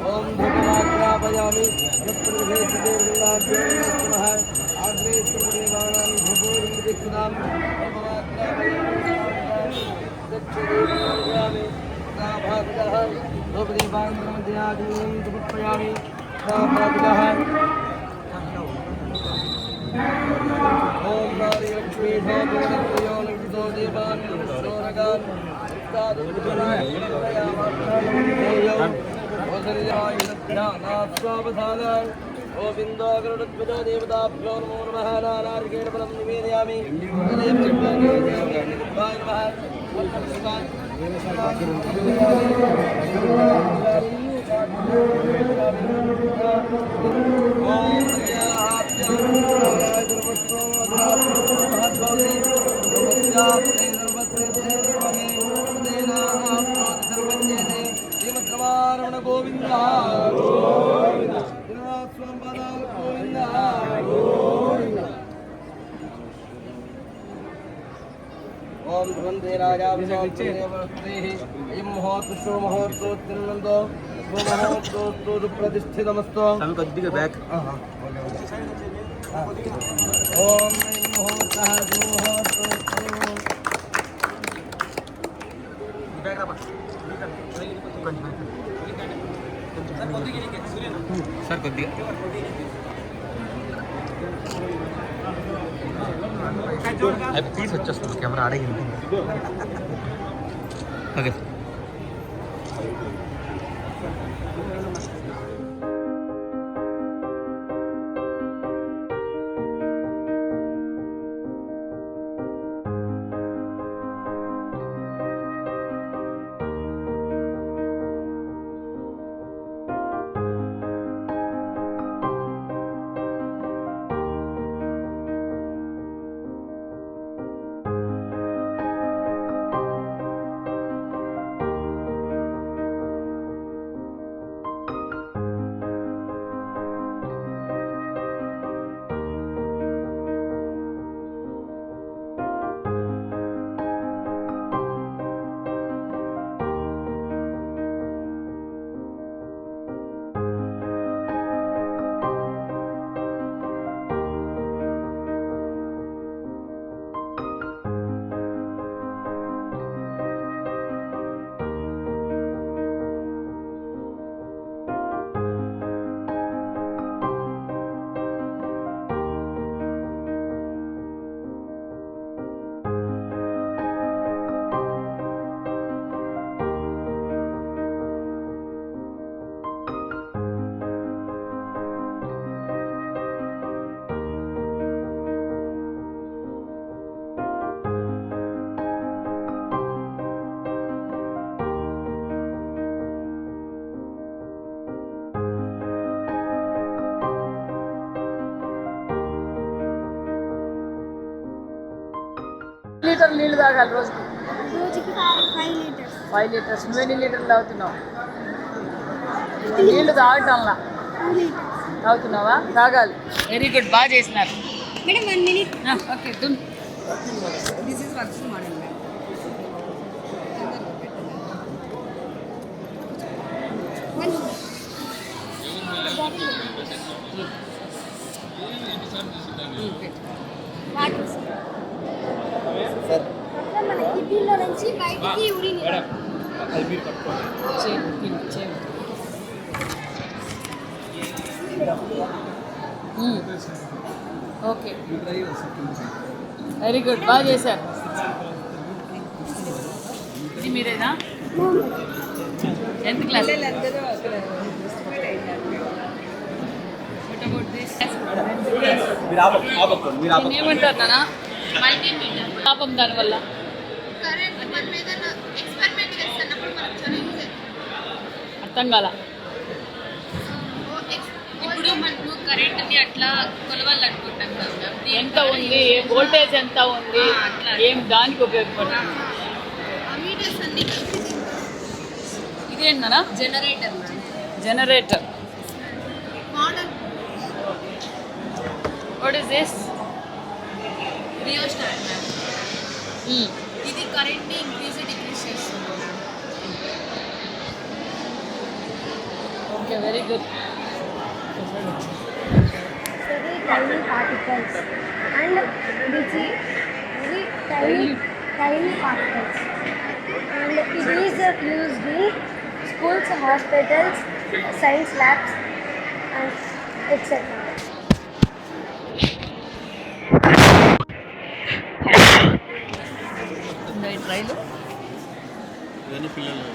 ओम धूपमाग्रापयामि अनुप्रवेशदेवनाभ्योन्नमः agro सर्वदेवानां धूपोर्मुदिक्षुदां धूपमाग्रापयामि दक्षदेवनाभ्यामि नाभागः धूपदीपान्तरमध्यादिनं समर्पयामि नाभागः ओम नारी लक्ष्मी धूपो नित्यो देवान् सोरगान् गोविंदाग्रध्वज देवताभ्यो नमो नमः नारिकेण फलं निवेदयामि श्रीमद्रमारमण गोविंद गोविंद ओम ध्वंदे राजा मुहूर्तो मुहूर्तोत्तिर्नंदो मुहूर्तो प्रतिष्ठितमस्तो बैक ओम मुहूर्तः सर కొద్దిగా ప్లీజ్ వచ్చేస్తుంది కెమెరా అడిగింది ఓకే లీటర్ నీళ్ళు తాగాలి రోజుకి 5 లీటర్స్. నువ్వు ఎన్ని లీటర్లు తాగుతున్నావు? నీళ్ళు తాగటంలా తాగుతున్నావా? తాగాలి. వెరీ గుడ్, బాగా చేసినారు madam. 1 minute. Okay. This is works morning. మన కిడ్నీలో నుంచి బయటికి ఊరిని ఓకే, వెరీ గుడ్, బాగా చేశారు. ఇది మీరేనా? ఎంత క్లాస్? ఏమంటారు నాన్న? పాపం దానివల్ల అర్థం కాల. ఇప్పుడు మనకు కరెంట్ని అట్లా కొలవాలనుకుంటాం కదా, ఎంత ఉంది, వోల్టేజ్ ఎంత ఉంది, ఏం దానికి ఉపయోగపడుతుంది? ఇదేంటన్నా? Generator. Generator model what is this? Rheostat ma'am. ఇది కరెంట్ని ఇంక్రీజ్ డిక్రీజ్ చేస్తుంది. Okay, very good. Very tiny particles and which is very tiny particles, and it is used in schools, hospitals, science labs, and etc. ఈ ట్రైలు ఇవన్నీ పిల్లలు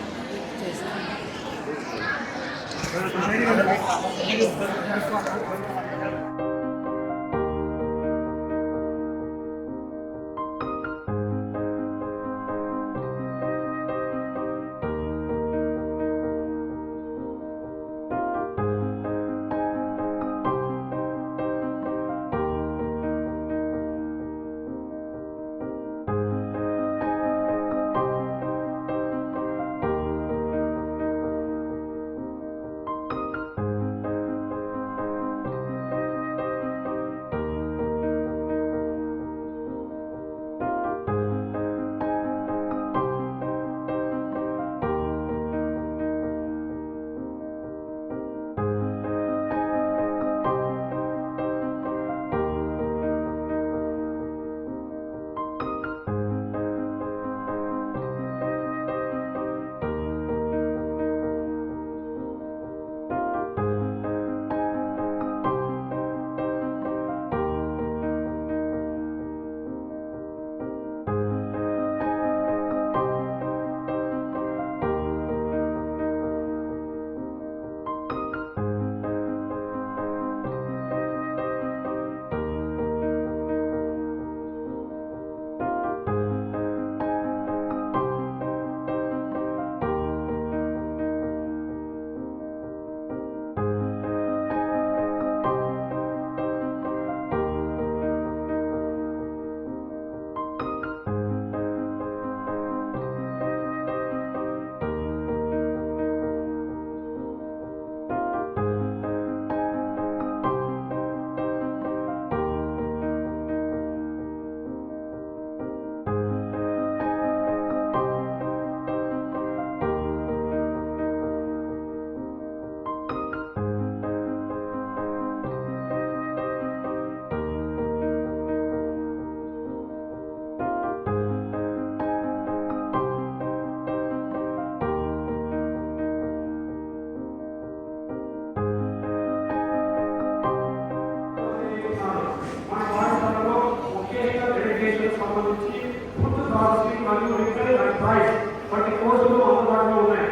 వంటి కోర్సులు అందుబాటులో ఉన్నాయి.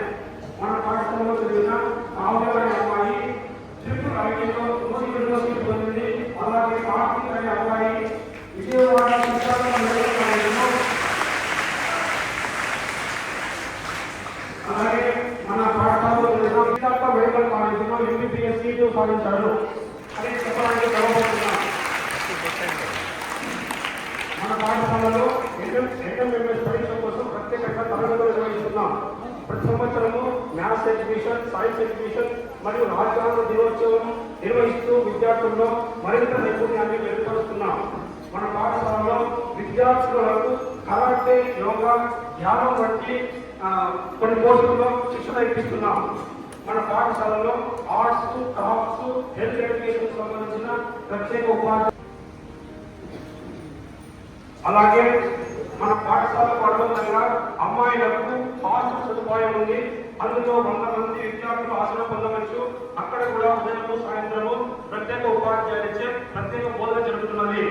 మన పాఠశాలలో చదివిన కావ్య అనే అమ్మాయి ట్రిపుల్ ఐటీలో యూనివర్సిటీ పొందింది. అలాగే కార్తీక్ అనే అమ్మాయి విజయవాడ అలాగే మన పాఠశాలలో చదివిన విశాఖ మెడికల్ కాలేజీలో ఎంబీబీఎస్ సీటు సాధించారు అని చెప్పడానికి గర్వపడుతున్నాం. మన పాఠశాలలో ఎంఎంఎస్ పరీక్ష కోసం ప్రత్యేకంగా తరగతులు నిర్వహిస్తున్నాం. ప్రతి సంవత్సరము మ్యాథ్స్ ఎగ్జిబిషన్, సైన్స్ ఎగ్జిబిషన్ మరియు రాజ్యాంగ దినోత్సవం నిర్వహిస్తూ విద్యార్థుల్లో మరింత నైపుణ్యాన్ని మెరుగుపరుస్తున్నాం. మన పాఠశాలలో విద్యార్థులకు కరాటే, యోగా, ధ్యానం వంటి కొన్ని కోర్సుల్లో శిక్షణ ఇప్పిస్తున్నాం. మన పాఠశాలలో ఆర్ట్స్, క్రాఫ్ట్స్, హెల్త్ ఎడ్యుకేషన్ సంబంధించిన ప్రత్యేక ఉపాధి అలాగే మన పాఠశాలకు అనుబంధంగా అమ్మాయిలకు హాస్టల్ సదుపాయం ఉంది. అందులో 100 మంది విద్యార్థులు ఆశ్రయం పొందవచ్చు. అక్కడ కూడా ఉదయం సాయంత్రము ప్రత్యేక ఉపాధ్యాయులచే ప్రత్యేక బోధన జరుగుతున్నది.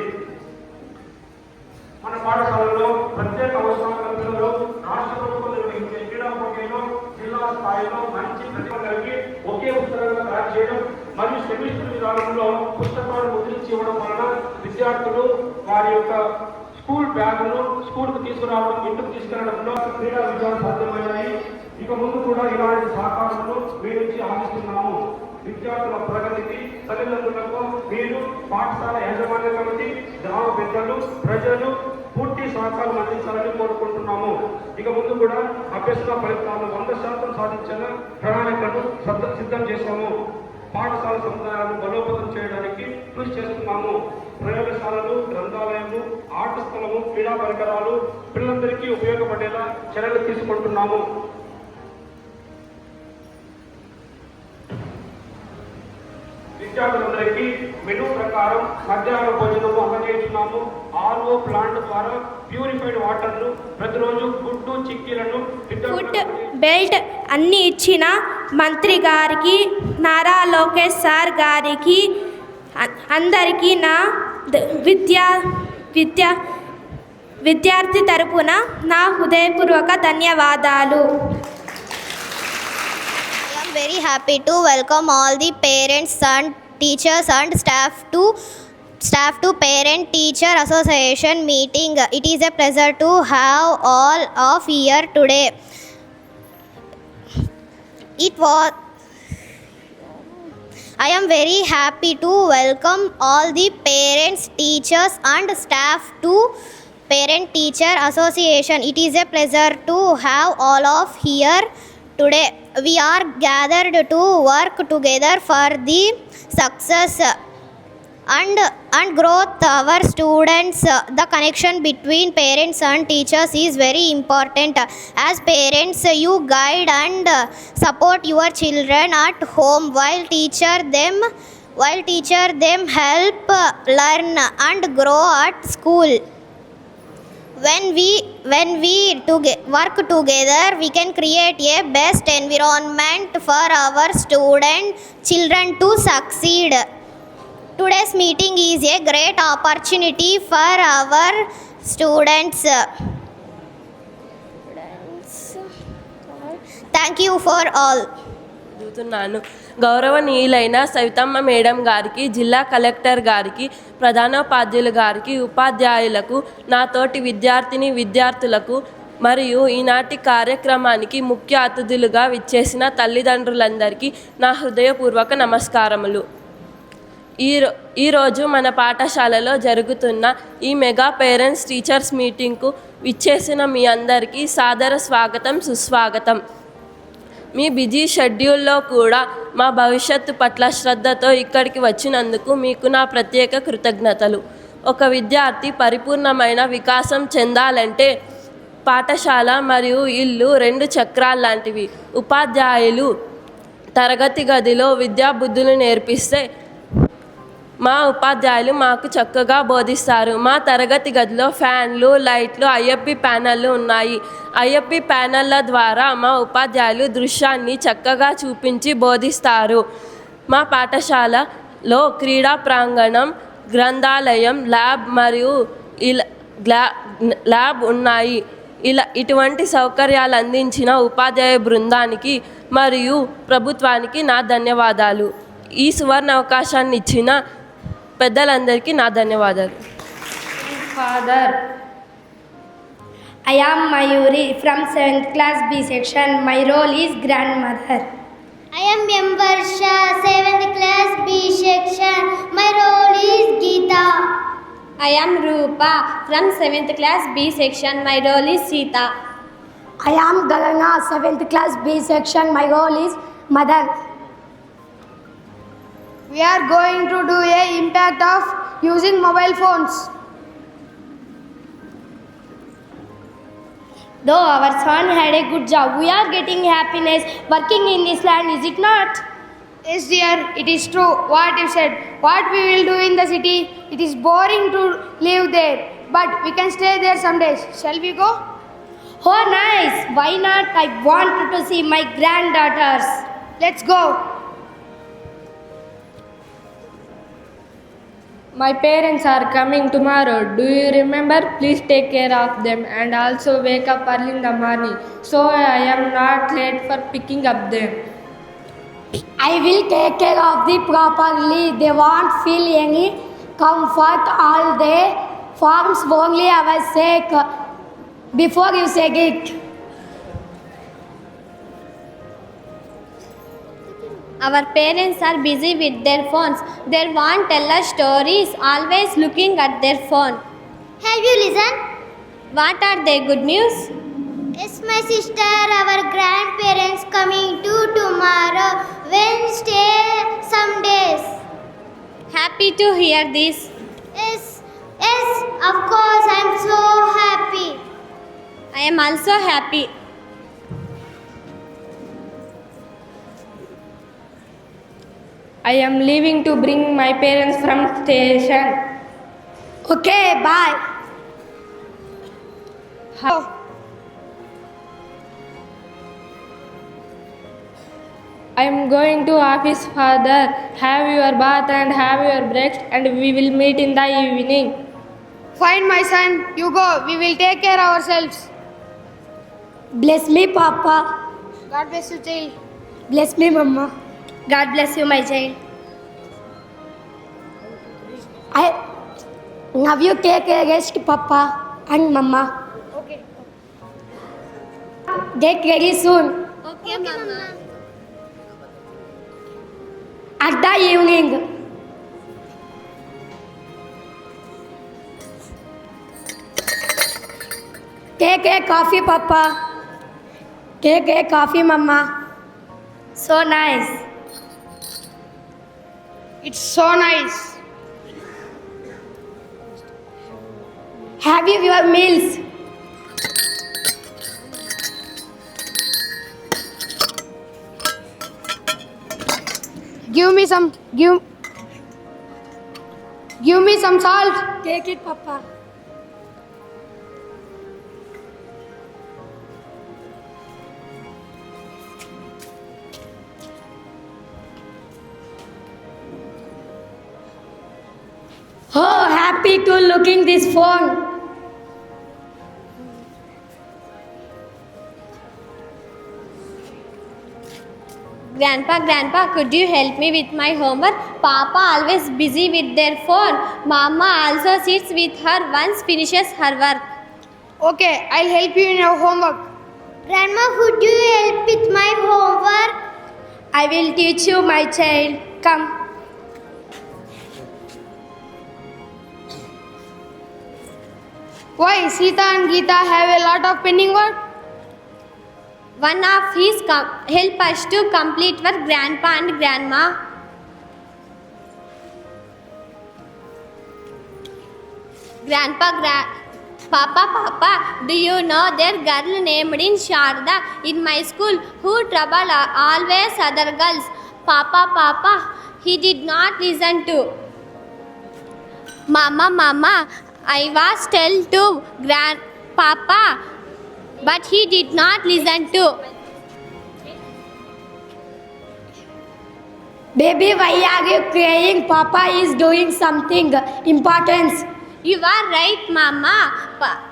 మన పాఠశాలలో ప్రత్యేక అవసరాల పిల్లలు రాష్ట్ర ప్రభుత్వం నిర్వహించే క్రీడా పోటీలో జిల్లా స్థాయిలో మంచి ప్రతిభ కలిగి ఒకే పుస్తకంగా తయారు చేయడం మరియు సెమిస్టర్ విధానంలో పుస్తకాలు ముద్రించి ఇవ్వడం వలన విద్యార్థులు వారి యొక్క స్కూల్ బ్యాగులు స్కూల్కు తీసుకురావడం, ఇంటికి తీసుకెళ్లడంలో క్రీడా విజయాలు సాధ్యమయ్యాయి. ఇక ముందు కూడా ఇలాంటి సహకారాలను మీ నుంచి ఆశిస్తున్నాము. విద్యార్థుల ప్రగతికి తల్లిదండ్రులకు మీరు పాఠశాల యాజమాన్య కమిటీ, గ్రామ పెద్దలు, ప్రజలు పూర్తి సహకారం అందించాలని కోరుకుంటున్నాము. ఇక ముందు కూడా అభ్యసన ఫలితాలు 100% సాధించిన ప్రణాళికను సిద్ధం చేశాము. పాఠశాల సముదాయాలను బలోపేతం చేయడానికి కృషి చేస్తున్నాము. ప్రయోగశాలలు, గ్రంథాలయము, ఆట స్థలము, క్రీడా పరికరాలు పిల్లలందరికీ ఉపయోగపడేలా చర్యలు తీసుకుంటున్నాము. విద్యార్థులందరికీ మెనూ ప్రకారం మధ్యాహ్న భోజనము అందజేస్తున్నాము. RO ప్లాంట్ ద్వారా ప్యూరిఫైడ్ వాటర్ను ప్రతిరోజు గుడ్డు చిక్కీలను ఫుడ్ బెల్ట్ అన్ని ఇచ్చిన మంత్రి గారికి, నారా లోకేష్ సార్ గారికి, అందరికీ నా విద్యార్థి తరపున నా హృదయపూర్వక ధన్యవాదాలు. I am very happy to welcome all the parents and teachers and staff to Parent Teacher Association meeting. It is a pleasure to have all of here today. I am very happy to welcome all the parents, teachers and staff to Parent Teacher Association. It is a pleasure to have all of here today. We are gathered to work together for the success and growth of our students. The connection between parents and teachers is very important. As parents, you guide and support your children at home, while teacher them help learn and grow at school. When we work together, we can create a best environment for our children to succeed. Today's meeting is a great opportunity for our students. Thank you for all. గౌరవనీయులైన Savitamma madam గారికి, జిల్లా collector గారికి, ప్రధానోపాధ్యాయులు గారికి, ఉపాధ్యాయులకు, నాతోటి విద్యార్థులకు మరియు ఈనాటి కార్యక్రమానికి ముఖ్య అతిథులుగా విచ్చేసిన తల్లిదండ్రులందరికీ నా హృదయపూర్వక నమస్కారములు. ఈరోజు మన పాఠశాలలో జరుగుతున్న ఈ మెగా పేరెంట్స్ టీచర్స్ మీటింగ్కు విచ్చేసిన మీ అందరికీ సాదర స్వాగతం, సుస్వాగతం. మీ బిజీ షెడ్యూల్లో కూడా మా భవిష్యత్తు పట్ల శ్రద్ధతో ఇక్కడికి వచ్చినందుకు మీకు నా ప్రత్యేక కృతజ్ఞతలు. ఒక విద్యార్థి పరిపూర్ణమైన వికాసం చెందాలంటే పాఠశాల మరియు ఇల్లు 2 చక్రాలు లాంటివి. ఉపాధ్యాయులు తరగతి గదిలో విద్యాబుద్ధులు నేర్పిస్తే మా ఉపాధ్యాయులు మాకు చక్కగా బోధిస్తారు. మా తరగతి గదిలో ఫ్యాన్లు, లైట్లు, IFB ప్యానెళ్ళు ఉన్నాయి. IFB ప్యానెళ్ళ ద్వారా మా ఉపాధ్యాయులు దృశ్యాన్ని చక్కగా చూపించి బోధిస్తారు. మా పాఠశాలలో క్రీడా ప్రాంగణం, గ్రంథాలయం, ల్యాబ్ మరియు ల్యాబ్ ఉన్నాయి. ఇటువంటి సౌకర్యాలు అందించిన ఉపాధ్యాయ బృందానికి మరియు ప్రభుత్వానికి నా ధన్యవాదాలు. ఈ సువర్ణ అవకాశాన్ని ఇచ్చిన పెద్దలందరికీ నా ధన్యవాదాలు. Father, I am Mayuri from 7th class B section. My role is grandmother. I am M. Varsha, 7th class B section. My role is Geeta. I am Rupa from 7th class B section. My role is Sita. I am Galana, 7th class B section. My role is mother. We are going to do a impact of using mobile phones. Though our son had a good job, we are getting happiness working in this land, is it not? Yes dear, it is true what you said. What we will do in the city, it is boring to live there, but we can stay there some days. Shall we go? Oh nice, why not? I want to see my granddaughters. Let's go. My parents are coming tomorrow. Do you remember? Please take care of them and also wake up early in the morning so I am not late for picking up them. I will take care of them properly. They won't feel any comfort all day. Forms only our sake. Before you say it. Our parents are busy with their phones. They won't tell us stories, always looking at their phone. Have you listened? What are they? Good news? Yes, my sister, our grandparents coming to tomorrow. We'll stay some days. Happy to hear this. Yes, of course, I'm so happy. I am also happy. I am leaving to bring my parents from station. Okay, bye. I am going to office, father. Have your bath and have your breakfast, and we will meet in the evening. Fine, my son. You go. We will take care of ourselves. Bless me, Papa. God bless you, child. Bless me, Mama. God bless you, my child. Now you take a rest, Papa and Mama. Okay. Get ready soon. Okay, Mama. At the evening. Take a coffee, Papa. Take a coffee, Mama. So nice. It's so nice. Have you your meals? Give me some salt. Take it, Papa. Oh, happy to looking this phone. Grandpa, could you help me with my homework? Papa always busy with their phone. Mama also sits with her once finishes her work. Okay, I'll help you in your homework. Grandma, would you help with my homework? I will teach you, my child. Come. Why Sita and Geeta have a lot of pending work? One of his help us to complete work, Grandpa and Grandma. Papa, do you know their girl named in Sharda in my school who trouble always other girls? Papa, he did not listen to. Mama, I was tell to Grandpapa, but he did not listen to. Baby, why are you crying? Papa is doing something important. You are right, Mama.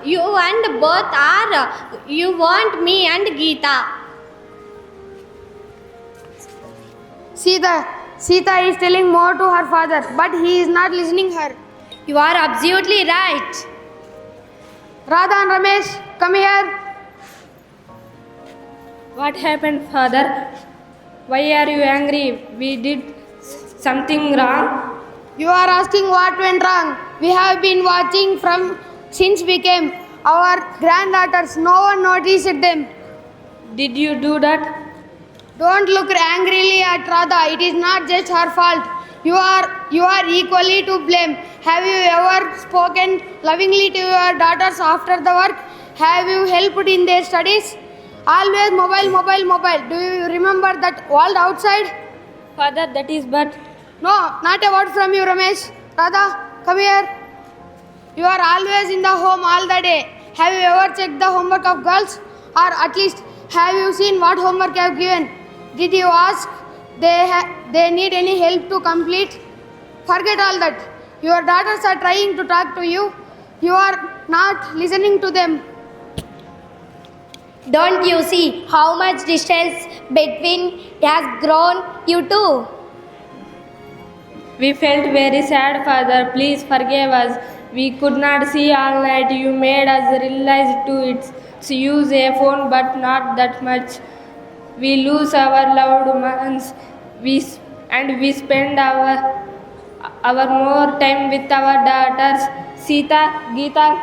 You and both are. You want me and Geeta. Sita is telling more to her father, but he is not listening her. You are absolutely right. Radha and Ramesh, come here. What happened, father? Why are you angry? We did something wrong. You are asking what went wrong. We have been watching since we came. Our granddaughters, no one noticed them. Did you do that? Don't look angrily at Radha. It is not just her fault. You are equally to blame. Have you ever spoken lovingly to your daughters after the work? Have you helped in their studies? Always mobile. Do you remember that world outside? Father, that is but... No, not a word from you, Ramesh. Radha, come here. You are always in the home all the day. Have you ever checked the homework of girls? Or at least, have you seen what homework I have given? Did you ask they need any help to complete? Forget all that. Your daughters are trying to talk to you. You are not listening to them. Don't you see how much distance between has grown you two? We felt very sad, Father. Please forgive us. We could not see all night. You made us realize to use a phone, but not that much. We lose our loved ones. We spend our more time with our daughters. Sita, Geeta,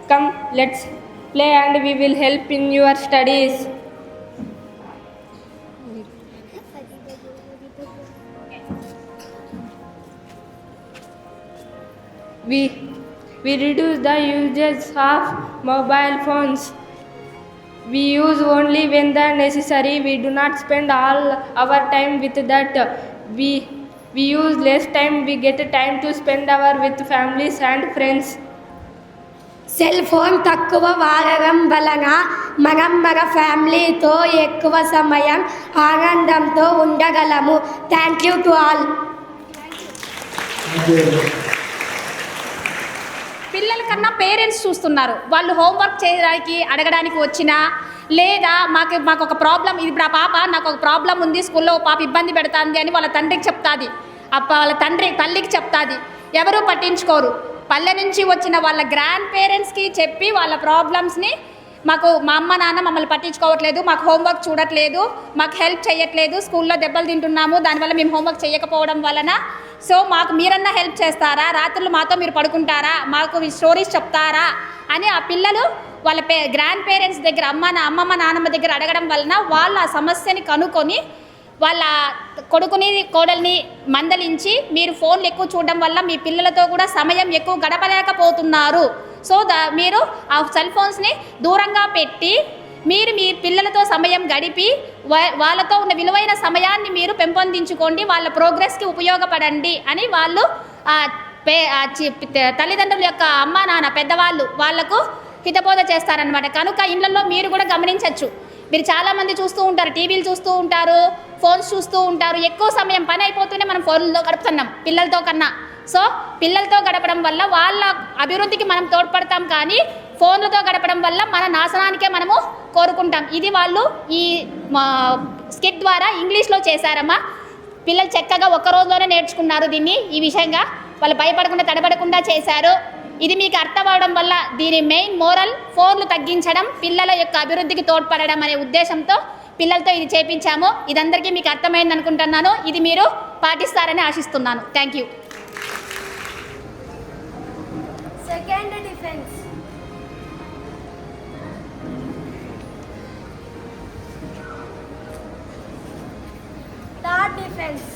come, let's play and we will help in your studies. We reduce the usage of mobile phones. We use only when the necessary. We do not spend all our time with that. We use less time. We get time to spend our with families and friends. Cell phone తక్కువ వాడడం వలన మనం మన ఫ్యామిలీతో ఎక్కువ సమయం ఆనందంతో ఉండగలము. Thank you to all. పిల్లల కన్నా పేరెంట్స్ చూస్తున్నారు. వాళ్ళు హోంవర్క్ చేయడానికి అడగడానికి వచ్చినా లేదా మాకు ఒక ప్రాబ్లం, ఇప్పుడు ఆ పాప నాకు ఒక ప్రాబ్లం ఉంది స్కూల్లో, పాప ఇబ్బంది పెడుతుంది అని వాళ్ళ తండ్రికి చెప్తాది, వాళ్ళ తల్లికి చెప్తాది. ఎవరూ పట్టించుకోరు. పల్లె నుంచి వచ్చిన వాళ్ళ గ్రాండ్ పేరెంట్స్కి చెప్పి వాళ్ళ ప్రాబ్లమ్స్ని, మా అమ్మ నాన్న మమ్మల్ని పట్టించుకోవట్లేదు, మాకు హోంవర్క్ చూడట్లేదు, మాకు హెల్ప్ చేయట్లేదు, స్కూల్లో దెబ్బలు తింటున్నాము, దానివల్ల మేము హోంవర్క్ చేయకపోవడం వలన, సో మాకు మీరన్నా హెల్ప్ చేస్తారా, రాత్రులు మాతో మీరు పడుకుంటారా, మాకు స్టోరీస్ చెప్తారా అని ఆ పిల్లలు వాళ్ళ గ్రాండ్ పేరెంట్స్ దగ్గర అమ్మమ్మ నాన్నమ్మ దగ్గర అడగడం వలన వాళ్ళు ఆ సమస్యని కనుక్కొని వాళ్ళ కొడుకుని కోడల్ని మందలించి, మీరు ఫోన్లు ఎక్కువ చూడడం వల్ల మీ పిల్లలతో కూడా సమయం ఎక్కువ గడపలేకపోతున్నారు, సో మీరు ఆ సెల్ ఫోన్స్ని దూరంగా పెట్టి మీరు మీ పిల్లలతో సమయం గడిపి వాళ్ళతో ఉన్న విలువైన సమయాన్ని మీరు పెంపొందించుకోండి, వాళ్ళ ప్రోగ్రెస్కి ఉపయోగపడండి అని వాళ్ళు తల్లిదండ్రుల యొక్క అమ్మ నాన్న పెద్దవాళ్ళు వాళ్లకు హితబోధ చేస్తారనమాట. కనుక ఇళ్లలో మీరు కూడా గమనించవచ్చు. మీరు చాలామంది చూస్తూ ఉంటారు, టీవీలు చూస్తూ ఉంటారు, ఫోన్స్ చూస్తూ ఉంటారు. ఎక్కువ సమయం పని అయిపోతూనే మనం ఫోన్లో గడుపుతున్నాం పిల్లలతో కన్నా. సో పిల్లలతో గడపడం వల్ల వాళ్ళ అభివృద్ధికి మనం తోడ్పడతాం, కానీ ఫోన్లతో గడపడం వల్ల మన నాశనానికే మనము కోరుకుంటాం. ఇది వాళ్ళు ఈ స్కిట్ ద్వారా ఇంగ్లీష్లో చేశారమ్మా. పిల్లలు చక్కగా ఒక్క రోజులోనే నేర్చుకున్నారు దీన్ని. ఈ విషయంగా వాళ్ళు భయపడకుండా తడబడకుండా చేశారు. ఇది మీకు అర్థం అవడం వల్ల దీని మెయిన్ మోరల్ ఫోన్లు తగ్గించడం, పిల్లల యొక్క అభివృద్ధికి తోడ్పడడం అనే ఉద్దేశంతో పిల్లలతో ఇది చేపించాము. ఇదందరికీ మీకు అర్థమైంది అనుకుంటున్నాను. ఇది మీరు పాటిస్తారని ఆశిస్తున్నాను. Thank you. Second defence. Third defence.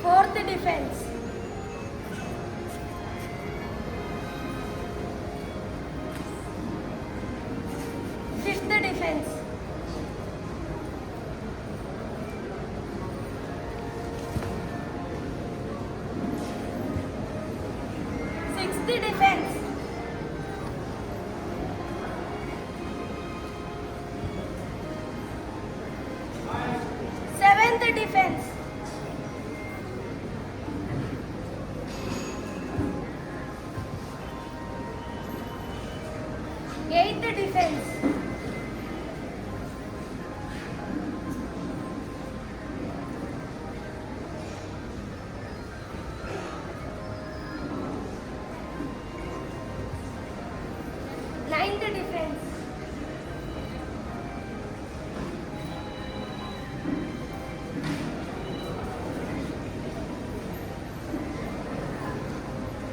Fourth defence. Fifth defence. Sixth defence. Seventh defence. Eighth defence. Ninth defence.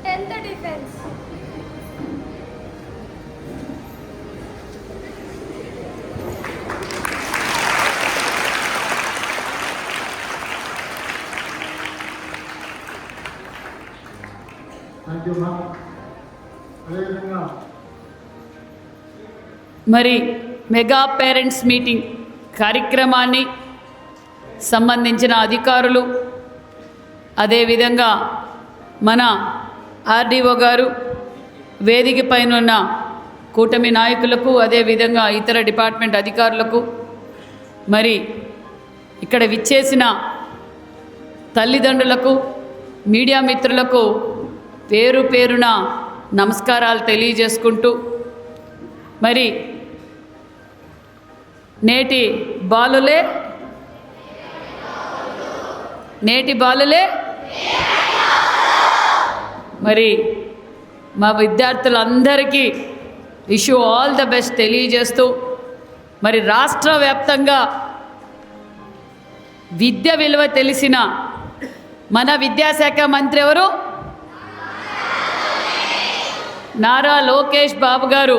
10th defense. Thank you, ma'am. అదేవిధంగా మరి మెగా పేరెంట్స్ మీటింగ్ కార్యక్రమాన్ని సంబంధించిన అధికారులు, అదేవిధంగా మన ఆర్డీఓ గారు, వేదిక పైన ఉన్న కూటమి నాయకులకు, అదేవిధంగా ఇతర డిపార్ట్మెంట్ అధికారులకు, మరి ఇక్కడ విచ్చేసిన తల్లిదండ్రులకు, మీడియా మిత్రులకు పేరు పేరున నమస్కారాలు తెలియజేసుకుంటూ, మరి నేటి బాలులే మరి మా విద్యార్థులందరికీ wish you all the best తెలియజేస్తూ, మరి రాష్ట్ర వ్యాప్తంగా విద్య విలువ తెలిసిన మన విద్యాశాఖ మంత్రి ఎవరు? నారా లోకేష్ బాబు గారు.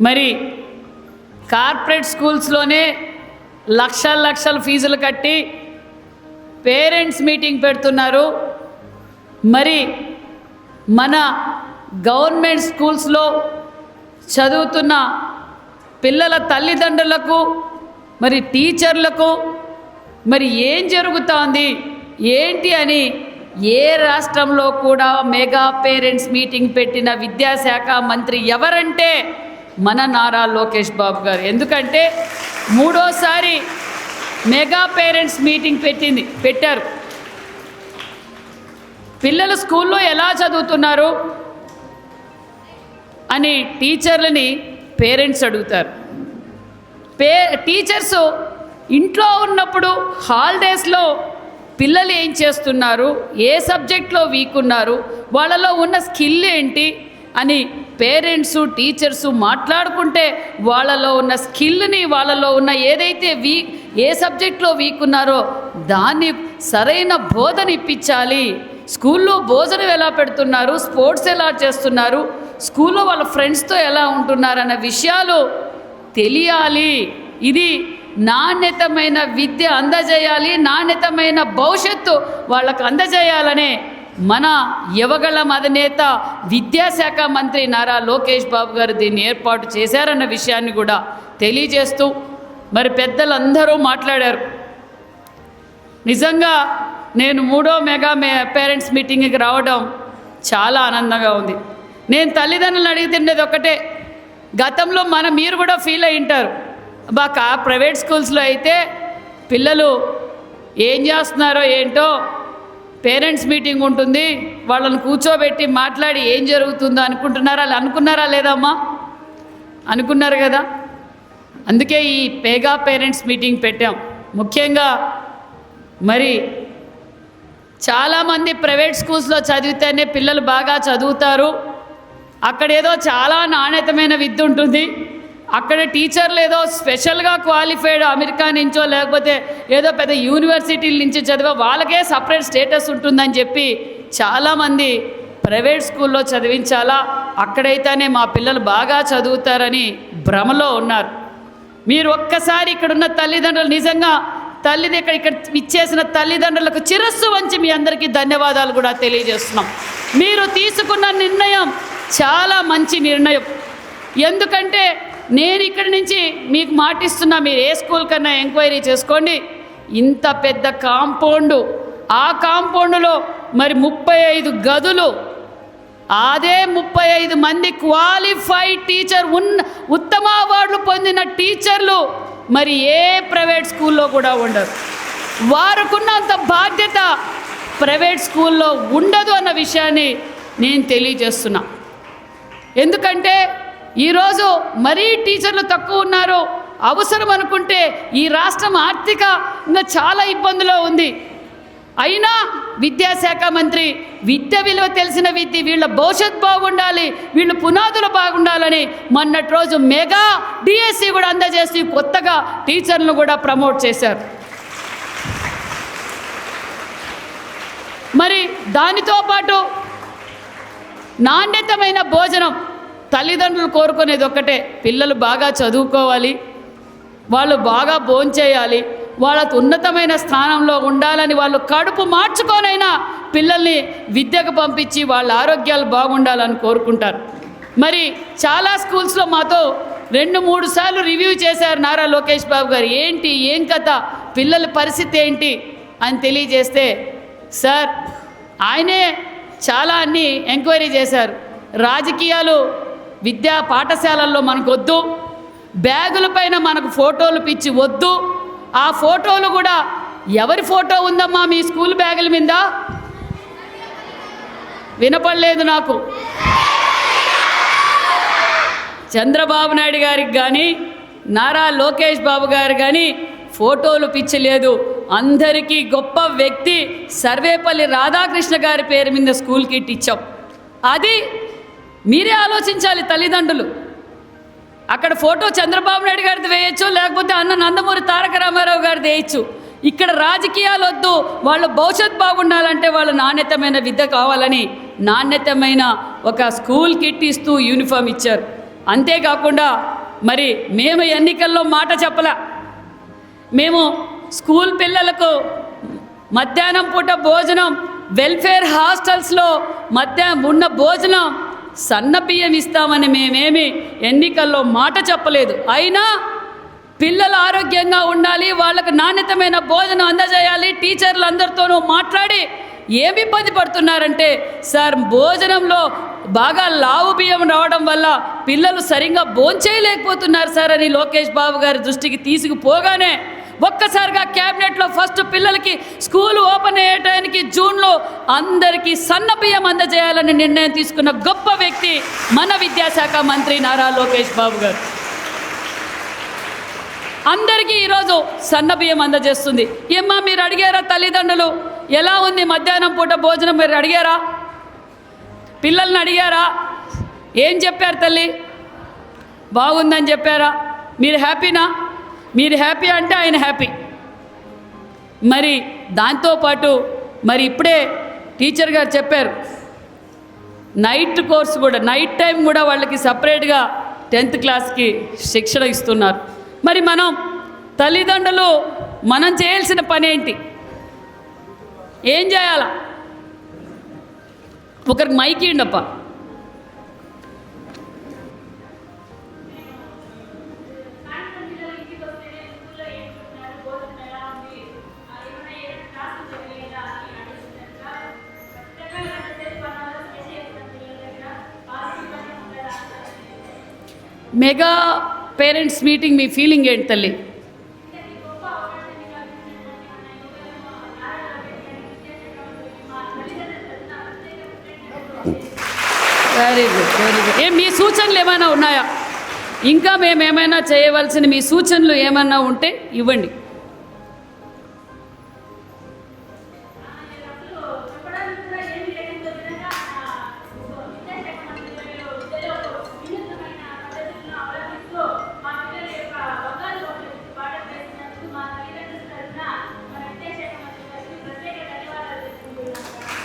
మరి కార్పొరేట్ స్కూల్స్లోనే లక్షల ఫీజులు కట్టి పేరెంట్స్ మీటింగ్ పెడుతున్నారు. మరి మన గవర్నమెంట్ స్కూల్స్లో చదువుతున్న పిల్లల తల్లిదండ్రులకు మరి టీచర్లకు మరి ఏం జరుగుతోంది ఏంటి అని ఏ రాష్ట్రంలో కూడా మెగా పేరెంట్స్ మీటింగ్ పెట్టిన విద్యాశాఖ మంత్రి ఎవరంటే మన నారా లోకేష్ బాబు గారు. ఎందుకంటే 3వ మెగా పేరెంట్స్ మీటింగ్ పెట్టారు. పిల్లలు స్కూల్లో ఎలా చదువుతున్నారు అని టీచర్లని పేరెంట్స్ అడుగుతారు. టీచర్స్ ఇంట్లో ఉన్నప్పుడు హాలిడేస్లో పిల్లలు ఏం చేస్తున్నారు, ఏ సబ్జెక్ట్లో వీక్ ఉన్నారు, వాళ్ళలో ఉన్న స్కిల్ ఏంటి అని పేరెంట్స్ టీచర్స్ మాట్లాడుకుంటే వాళ్ళలో ఉన్న స్కిల్ని, వాళ్ళలో ఉన్న ఏదైతే ఏ సబ్జెక్ట్లో వీక్ ఉన్నారో దాన్ని సరైన బోధన ఇప్పించాలి. స్కూల్లో భోజనం ఎలా పెడుతున్నారు, స్పోర్ట్స్ ఎలా చేస్తున్నారు, స్కూల్లో వాళ్ళ ఫ్రెండ్స్తో ఎలా ఉంటున్నారన్న విషయాలు తెలియాలి. ఇది నాణ్యతమైన విద్య అందజేయాలి, నాణ్యతమైన భవిష్యత్తు వాళ్ళకు అందజేయాలనే మన యువగళం అధినేత విద్యాశాఖ మంత్రి నారా లోకేష్ బాబు గారు దీన్ని ఏర్పాటు చేశారన్న విషయాన్ని కూడా తెలియజేస్తూ మరి పెద్దలందరూ మాట్లాడారు. నిజంగా నేను 3వ మెగా పేరెంట్స్ మీటింగ్కి రావడం చాలా ఆనందంగా ఉంది. నేను తల్లిదండ్రులను అడిగితేనేది ఒకటే, గతంలో మీరు కూడా ఫీల్ అయి ఉంటారు, ప్రైవేట్ స్కూల్స్లో అయితే పిల్లలు ఏం చేస్తున్నారో ఏంటో పేరెంట్స్ మీటింగ్ ఉంటుంది, వాళ్ళని కూర్చోబెట్టి మాట్లాడి ఏం జరుగుతుందో అనుకుంటున్నారా? అనుకున్నారా లేదమ్మా? అనుకున్నారు కదా. అందుకే ఈ మెగా పేరెంట్స్ మీటింగ్ పెట్టాం. ముఖ్యంగా మరి చాలామంది ప్రైవేట్ స్కూల్స్లో చదివితేనే పిల్లలు బాగా చదువుతారు, అక్కడేదో చాలా నాణ్యతమైన విద్య ఉంటుంది, అక్కడ టీచర్లు ఏదో స్పెషల్గా క్వాలిఫైడ్ అమెరికా నుంచో లేకపోతే ఏదో పెద్ద యూనివర్సిటీల నుంచి చదివే వాళ్ళకే సపరేట్ స్టేటస్ ఉంటుందని చెప్పి చాలామంది ప్రైవేట్ స్కూల్లో చదివించాలా, అక్కడైతేనే మా పిల్లలు బాగా చదువుతారని భ్రమలో ఉన్నారు. మీరు ఒక్కసారి ఇక్కడున్న తల్లిదండ్రులు నిజంగా ఇక్కడ ఇచ్చేసిన తల్లిదండ్రులకు శిరస్సు వంచి మీ అందరికీ ధన్యవాదాలు కూడా తెలియజేస్తున్నాం. మీరు తీసుకున్న నిర్ణయం చాలా మంచి నిర్ణయం. ఎందుకంటే నేను ఇక్కడి నుంచి మీకు మాటిస్తున్నా, మీరు ఏ స్కూల్ కన్నా ఎంక్వైరీ చేసుకోండి. ఇంత పెద్ద కాంపౌండు, ఆ కాంపౌండ్లో మరి 35 గదులు, అదే 35 మంది క్వాలిఫైడ్ టీచర్ ఉత్తమ అవార్డులు పొందిన టీచర్లు మరి ఏ ప్రైవేట్ స్కూల్లో కూడా ఉండరు. వారికున్నంత బాధ్యత ప్రైవేట్ స్కూల్లో ఉండదు అన్న విషయాన్ని నేను తెలియజేస్తున్నా. ఎందుకంటే ఈరోజు మరీ టీచర్లు తక్కువ ఉన్నారు, అవసరం అనుకుంటే ఈ రాష్ట్రం ఆర్థికంగా చాలా ఇబ్బందులో ఉంది. అయినా విద్యాశాఖ మంత్రి విద్య విలువ తెలిసిన వీళ్ళ భవిష్యత్ బాగుండాలి, వీళ్ళు పునాదులు బాగుండాలని మొన్నటి రోజు మెగా డిఎస్సి కూడా అందజేసి కొత్తగా టీచర్లను కూడా ప్రమోట్ చేశారు. మరి దానితో పాటు నాణ్యతమైన భోజనం తల్లిదండ్రులు కోరుకునేది ఒక్కటే, పిల్లలు బాగా చదువుకోవాలి, వాళ్ళు బాగా భోంచేయాలి, వాళ్ళకు ఉన్నతమైన స్థానంలో ఉండాలని వాళ్ళు కడుపు మార్చుకోనైనా పిల్లల్ని విద్యకు పంపించి వాళ్ళ ఆరోగ్యాలు బాగుండాలని కోరుకుంటారు. మరి చాలా స్కూల్స్లో మాతో 2-3 సార్లు రివ్యూ చేశారు నారా లోకేష్ బాబు గారు. ఏంటి ఏం కథ, పిల్లల పరిస్థితి ఏంటి అని తెలియజేస్తే, సార్ ఆయనే చాలా అన్ని ఎంక్వైరీ చేశారు. రాజకీయాలు విద్యా పాఠశాలల్లో మనకు వద్దు, బ్యాగుల పైన మనకు ఫోటోలు పిచ్చి వద్దు. ఆ ఫోటోలు కూడా ఎవరి ఫోటో ఉందమ్మా మీ స్కూల్ బ్యాగుల మీద? వినపడలేదు నాకు. చంద్రబాబు నాయుడు గారికి కానీ నారా లోకేష్ బాబు గారు కానీ ఫోటోలు పిచ్చి లేదు. అందరికీ గొప్ప వ్యక్తి సర్వేపల్లి రాధాకృష్ణ గారి పేరు మీద స్కూల్ కిట్ ఇచ్చాం. అది మీరే ఆలోచించాలి తల్లిదండ్రులు. అక్కడ ఫోటో చంద్రబాబు నాయుడు గారిది వేయచ్చు, లేకపోతే అన్న నందమూరి తారక రామారావు గారిది వేయచ్చు. ఇక్కడ రాజకీయాలు వద్దు, వాళ్ళ భవిష్యత్తు బాగుండాలంటే వాళ్ళు నాణ్యతమైన విద్య కావాలని నాణ్యతమైన ఒక స్కూల్ కిట్ ఇస్తూ యూనిఫామ్ ఇచ్చారు. అంతేకాకుండా మరి మేము ఎన్నికల్లో మాట చెప్పలా, మేము స్కూల్ పిల్లలకు మధ్యాహ్నం పూట భోజనం వెల్ఫేర్ హాస్టల్స్లో మధ్యాహ్నం ఉన్న భోజనం సన్న బియ్యం ఇస్తామని మేమేమి ఎన్నికల్లో మాట చెప్పలేదు. అయినా పిల్లలు ఆరోగ్యంగా ఉండాలి, వాళ్ళకు నాణ్యతమైన భోజనం అందజేయాలి, టీచర్లు అందరితోనూ మాట్లాడి ఏమి ఇబ్బంది పడుతున్నారంటే, సార్ భోజనంలో బాగా లావు బియ్యం రావడం వల్ల పిల్లలు సరిగ్గా భోంచేయలేకపోతున్నారు సార్ అని లోకేష్ బాబు గారి దృష్టికి తీసుకుపోగానే ఒక్కసారిగా క్యాబినెట్లో ఫస్ట్ పిల్లలకి స్కూల్ ఓపెన్ అయ్యేటానికి జూన్లో అందరికీ సన్న బియ్యం అందజేయాలని నిర్ణయం తీసుకున్న గొప్ప వ్యక్తి మన విద్యాశాఖ మంత్రి నారా లోకేష్ బాబు గారు. అందరికీ ఈరోజు సన్న బియ్యం అందజేస్తుంది. ఏమ్మా మీరు అడిగారా తల్లిదండ్రులు ఎలా ఉంది మధ్యాహ్నం పూట భోజనం? మీరు అడిగారా? పిల్లల్ని అడిగారా? ఏం చెప్పారు తల్లి? బాగుందని చెప్పారా? మీరు హ్యాపీనా? మీరు హ్యాపీ అంటే ఆయన హ్యాపీ. మరి దాంతోపాటు మరి ఇప్పుడే టీచర్ గారు చెప్పారు, నైట్ కోర్స్ కూడా, నైట్ టైం కూడా వాళ్ళకి సపరేట్గా 10th క్లాస్కి శిక్షణ ఇస్తున్నారు. మరి మనం తల్లిదండ్రులు మనం చేయాల్సిన పని ఏంటి? ఏం చేయాలా? ఒకరికి మైక్ ఇవ్వండప్ప. మెగా పేరెంట్స్ మీటింగ్ మీ ఫీలింగ్ ఏంటి తల్లి? Very good, very good. మీ సూచనలు ఏమైనా ఉన్నాయా? ఇంకా మేమేమైనా చేయవలసిన మీ సూచనలు ఏమైనా ఉంటే ఇవ్వండి.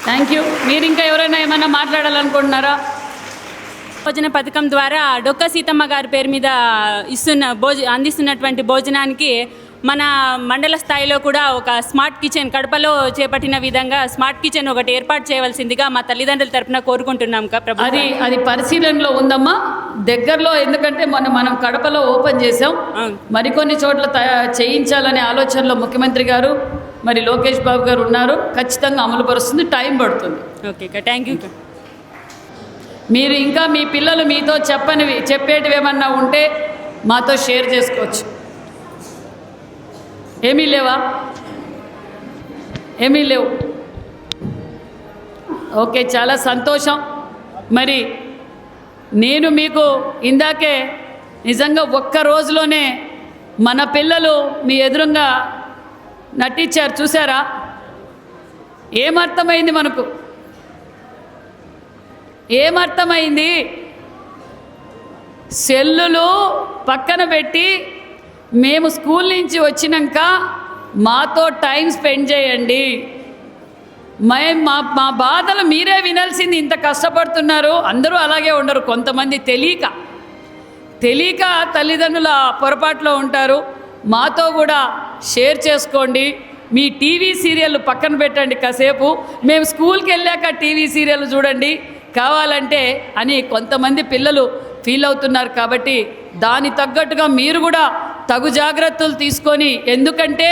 Thank you. మీరు ఇంకా ఎవరైనా ఏమైనా మాట్లాడాలనుకుంటున్నారా? భోజన పథకం ద్వారా డొక్క సీతమ్మ గారి పేరు మీద అందిస్తున్నటువంటి భోజనానికి మన మండల స్థాయిలో కూడా ఒక స్మార్ట్ కిచెన్ కడపలో చేపట్టిన విధంగా స్మార్ట్ కిచెన్ ఒకటి ఏర్పాటు చేయవలసిందిగా మా తల్లిదండ్రుల తరపున కోరుకుంటున్నాం. అది పరిశీలనలో ఉందమ్మా దగ్గరలో. ఎందుకంటే మనం కడపలో ఓపెన్ చేసాం, మరికొన్ని చోట్ల చేయించాలనే ఆలోచనలో ముఖ్యమంత్రి గారు మరి లోకేష్ బాబు గారు ఉన్నారు. ఖచ్చితంగా అమలు పరుస్తుంది, టైం పడుతుంది. Okay, thank you. మీరు ఇంకా మీ పిల్లలు మీతో చెప్పేటివి ఏమన్నా ఉంటే మాతో షేర్ చేసుకోవచ్చు. ఏమీ లేవా? ఏమీ లేవు. ఓకే, చాలా సంతోషం. మరి నేను మీకు ఇందాకే నిజంగా ఒక్క రోజులోనే మన పిల్లలు మీ ఎదురుగా నటించారు, చూసారా? ఏమర్థమైంది మనకు? ఏమర్థమైంది? సెల్లులు పక్కన పెట్టి మేము స్కూల్ నుంచి వచ్చినాక మాతో టైం స్పెండ్ చేయండి, మా బాధలు మీరే వినాల్సింది. ఇంత కష్టపడుతున్నారు, అందరూ అలాగే ఉండరు, కొంతమంది తెలియక తల్లిదండ్రుల పొరపాట్లో ఉంటారు. మాతో కూడా షేర్ చేసుకోండి. మీ టీవీ సీరియల్ పక్కన పెట్టండి కాసేపు, మేము స్కూల్కి వెళ్ళాక టీవీ సీరియల్ చూడండి కావాలంటే అని కొంతమంది పిల్లలు ఫీల్ అవుతున్నారు. కాబట్టి దాని తగ్గట్టుగా మీరు కూడా తగు జాగ్రత్తలు తీసుకొని, ఎందుకంటే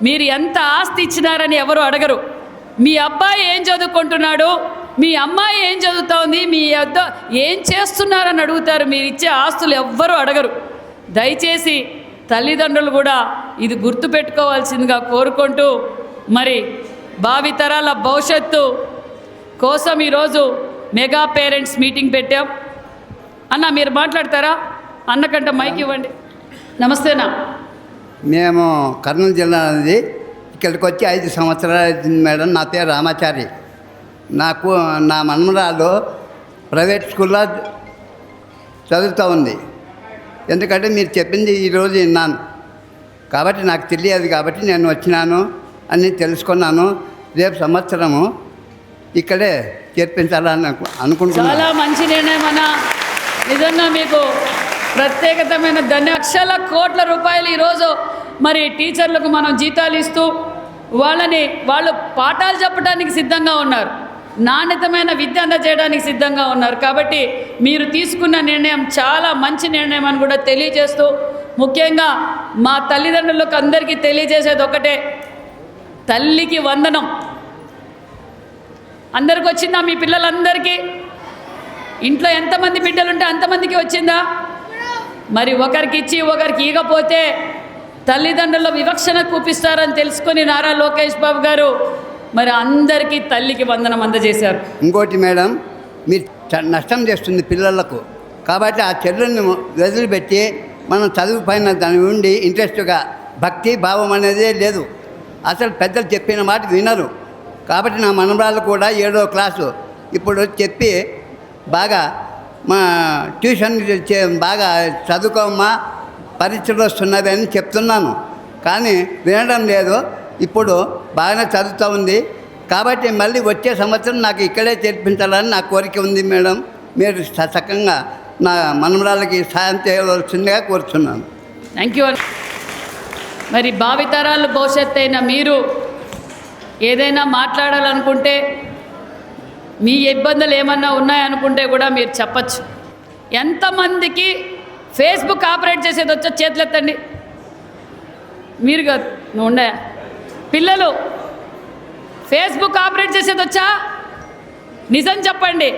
మీరు ఎంత ఆస్తి ఇచ్చినారని ఎవరు అడగరు. మీ అబ్బాయి ఏం చదువుకుంటున్నాడు, మీ అమ్మాయి ఏం చదువుతోంది, మీ వద్ద ఏం చేస్తున్నారని అడుగుతారు. మీరు ఇచ్చే ఆస్తులు ఎవ్వరూ అడగరు. దయచేసి తల్లిదండ్రులు కూడా ఇది గుర్తుపెట్టుకోవాల్సిందిగా కోరుకుంటూ, మరి భావితరాల భవిష్యత్తు కోసం ఈరోజు మెగా పేరెంట్స్ మీటింగ్ పెట్టాం. అన్న మీరు మాట్లాడతారా? అన్నకంటే మైక్ ఇవ్వండి. నమస్తేనా. మేము కర్నూలు జిల్లా అనేది ఇక్కడికి వచ్చి 5 సంవత్సరాలు అవుతుంది మేడం. నా పేరు రామాచారి. నా మనమరాలు ప్రైవేట్ స్కూల్లో చదువుతూ ఉంది. ఎందుకంటే మీరు చెప్పింది ఈరోజు విన్నాను. కాబట్టి నాకు తెలియదు కాబట్టి నేను వచ్చినాను అని తెలుసుకున్నాను. రేపు సంవత్సరము ఇక్కడే చేర్పించాలని అనుకుంటున్నాను. చాలా మంచి నిర్ణయం అన్న. నిజంగా మీకు ప్రత్యేకతమైన లక్షల కోట్ల రూపాయలు ఈరోజు మరి టీచర్లకు మనం జీతాలు ఇస్తూ వాళ్ళు పాఠాలు చెప్పడానికి సిద్ధంగా ఉన్నారు, నాణ్యతమైన విద్య అందజేయడానికి సిద్ధంగా ఉన్నారు. కాబట్టి మీరు తీసుకున్న నిర్ణయం చాలా మంచి నిర్ణయం అని కూడా తెలియజేస్తూ, ముఖ్యంగా మా తల్లిదండ్రులకు అందరికీ తెలియజేసేది ఒకటే, తల్లికి వందనం. అందరికి వచ్చిందా? మీ పిల్లలందరికీ ఇంట్లో ఎంతమంది బిడ్డలుంటే అంతమందికి వచ్చిందా? మరి ఒకరికి ఇచ్చి ఒకరికి ఇవ్వకపోతే తల్లిదండ్రుల వివక్షణ చూపిస్తారని తెలుసుకొని నారా లోకేష్ బాబు గారు మరి అందరికీ తల్లికి వందనం అందజేశారు. ఇంకోటి మేడం, మీరు నష్టం చేస్తుంది పిల్లలకు. కాబట్టి ఆ చెల్లుని వదిలిపెట్టి మనం చదువు పైన దాని నుండి ఇంట్రెస్ట్గా భక్తి భావం అనేదే లేదు. అసలు పెద్దలు చెప్పిన మాట వినరు. కాబట్టి నా మనవరాలు కూడా 7వ క్లాసు ఇప్పుడు చెప్పి బాగా మా ట్యూషన్ బాగా చదువుకోమ్మా, పరీక్షలు వస్తున్నది అని చెప్తున్నాను. కానీ వినడం లేదు. ఇప్పుడు బాగానే చదువుతూ ఉంది. కాబట్టి మళ్ళీ వచ్చే సంవత్సరం నాకు ఇక్కడే చేర్పించాలని నా కోరిక ఉంది మేడం. మీరు చక్కగా నా మనవరాలకి సాయం చేయవలసిందిగా కోరుతున్నాను. Thank you. మరి భావితరాల భవిష్యత్తు అయిన మీరు ఏదైనా మాట్లాడాలనుకుంటే, మీ ఇబ్బందులు ఏమన్నా ఉన్నాయనుకుంటే కూడా మీరు చెప్పచ్చు. ఎంతమందికి ఫేస్బుక్ ఆపరేట్ చేసేది వచ్చో చేతులెత్తండి. మీరు కాదు, నువ్వు ఉండే పిల్లలు ఫేస్బుక్ ఆపరేట్ చేసేది వచ్చా? నిజం చెప్పండి.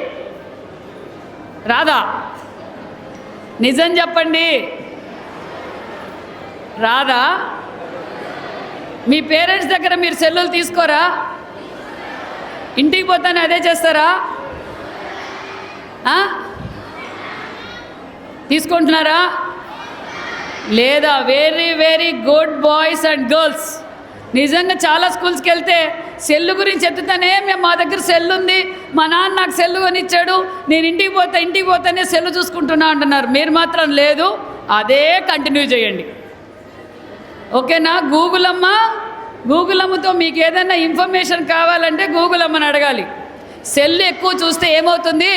రాదా? నిజం చెప్పండి. రాదా? మీ పేరెంట్స్ దగ్గర మీరు సెల్లులు తీసుకోరా? ఇంటికి పోతానే అదే చేస్తారా? తీసుకుంటున్నారా లేదా? Very very good boys and girls. నిజంగా చాలా స్కూల్స్కి వెళ్తే సెల్లు గురించి ఎత్తుతానే, మేము మా దగ్గర సెల్లు ఉంది, మా నాన్న నాకు సెల్లు కొనిచ్చాడు, నేను ఇంటికి పోతానే సెల్లు చూసుకుంటున్నా అంటున్నారు. మీరు మాత్రం లేదు, అదే కంటిన్యూ చేయండి. ఓకేనా? గూగుల్ అమ్మతో మీకు ఏదైనా ఇన్ఫర్మేషన్ కావాలంటే గూగుల్ అమ్మని అడగాలి. సెల్ ఎక్కువ చూస్తే ఏమవుతుంది?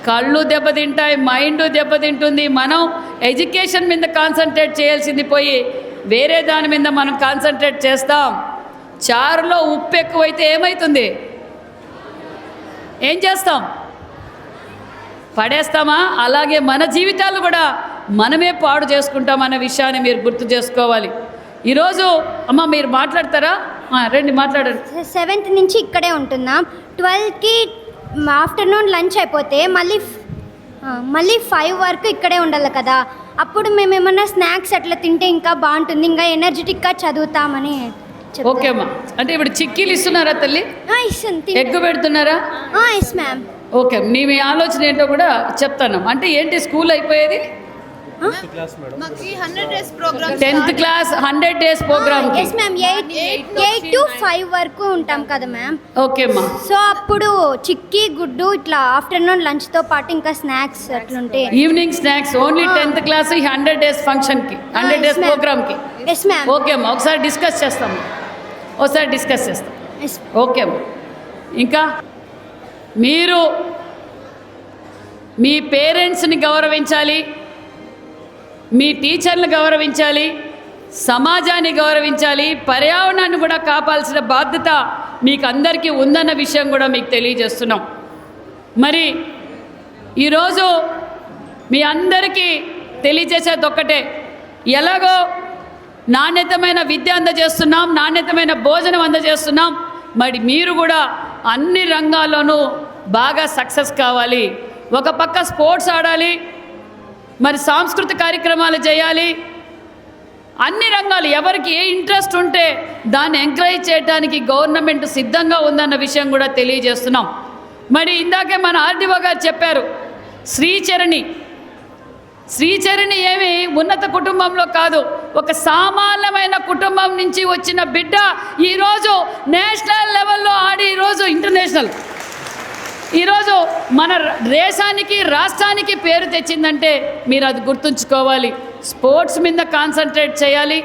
కళ్ళు దెబ్బతింటాయి, మైండ్ దెబ్బతింటుంది. మనం ఎడ్యుకేషన్ మీద కాన్సన్ట్రేట్ చేయాల్సింది పోయి వేరే దాని మీద మనం కాన్సన్ట్రేట్ చేస్తాం. చారులో ఉప్పు ఎక్కువైతే ఏమవుతుంది? ఏం చేస్తాం? పడేస్తామా? అలాగే మన జీవితాలు కూడా మనమే పాడు చేసుకుంటాం అనే విషయాన్ని మీరు గుర్తు చేసుకోవాలి. ఈరోజు అమ్మ మీరు మాట్లాడతారా? రండి మాట్లాడండి. 7th నుంచి ఇక్కడే ఉంటున్నాం. 12కి ఆఫ్టర్నూన్ లంచ్ అయిపోతే మళ్ళీ 5 వరకు ఇక్కడే ఉండాలి కదా. అప్పుడు మేము ఏమన్నా స్నాక్స్ అట్లా తింటే ఇంకా బాగుంటుంది, ఇంకా ఎనర్జెటిక్గా చదువుతామని. ఓకే అమ్మా. అంటే ఇప్పుడు చిక్కీలు ఇస్తున్నారా తల్లి? ఇస్తుంది. ఎగ్ పెడుతున్నారా? Yes ma'am. ఓకే, మీ ఆలోచన ఏంటో కూడా చెప్తాను. అంటే ఏంటి స్కూల్ అయిపోయేది? 10th class 100 days program. Yes ma'am. 8 to 5 వరకు ఉంటాం కదా మ్యామ్. ఓకే అమ్మా. సో అప్పుడు చిక్కీ గుడ్డు ఇట్లా ఆఫ్టర్నూన్ లంచ్తో పాటు ఇంకా స్నాక్స్ అట్లుంటే. Evening snacks only 10th class 100 days ఫంక్షన్కి, 100 days ప్రోగ్రామ్కి. Yes ma'am. ఓకే అమ్మా, ఒకసారి డిస్కస్ చేస్తాం. ఓకే అమ్మా. ఇంకా మీరు మీ పేరెంట్స్ని గౌరవించాలి, మీ టీచర్ని గౌరవించాలి, సమాజాన్ని గౌరవించాలి, పర్యావరణాన్ని కూడా కాపాల్సిన బాధ్యత మీకు అందరికీ ఉందన్న విషయం కూడా మీకు తెలియజేస్తున్నాం. మరి ఈరోజు మీ అందరికీ తెలియజేసేది ఒక్కటే, ఎలాగో నాణ్యతమైన విద్య అందజేస్తున్నాం, నాణ్యతమైన భోజనం అందజేస్తున్నాం. మరి మీరు కూడా అన్ని రంగాల్లోనూ బాగా సక్సెస్ కావాలి. ఒక పక్క స్పోర్ట్స్ ఆడాలి, మరి సాంస్కృతిక కార్యక్రమాలు చేయాలి. అన్ని రంగాలు ఎవరికి ఏ ఇంట్రెస్ట్ ఉంటే దాన్ని ఎంకరేజ్ చేయడానికి గవర్నమెంట్ సిద్ధంగా ఉందన్న విషయం కూడా తెలియజేస్తున్నాం. మరి ఇందాకే మన ఆర్డీఓ గారు చెప్పారు, శ్రీచరణి ఏమి ఉన్నత కుటుంబంలో కాదు, ఒక సామాన్యమైన కుటుంబం నుంచి వచ్చిన బిడ్డ ఈరోజు నేషనల్ లెవెల్లో ఆడి ఈరోజు ఇంటర్నేషనల్, ఈరోజు మన దేశానికి రాష్ట్రానికి పేరు తెచ్చిందంటే మీరు అది గుర్తుంచుకోవాలి. స్పోర్ట్స్ మీద కాన్సన్ట్రేట్ చేయాలి.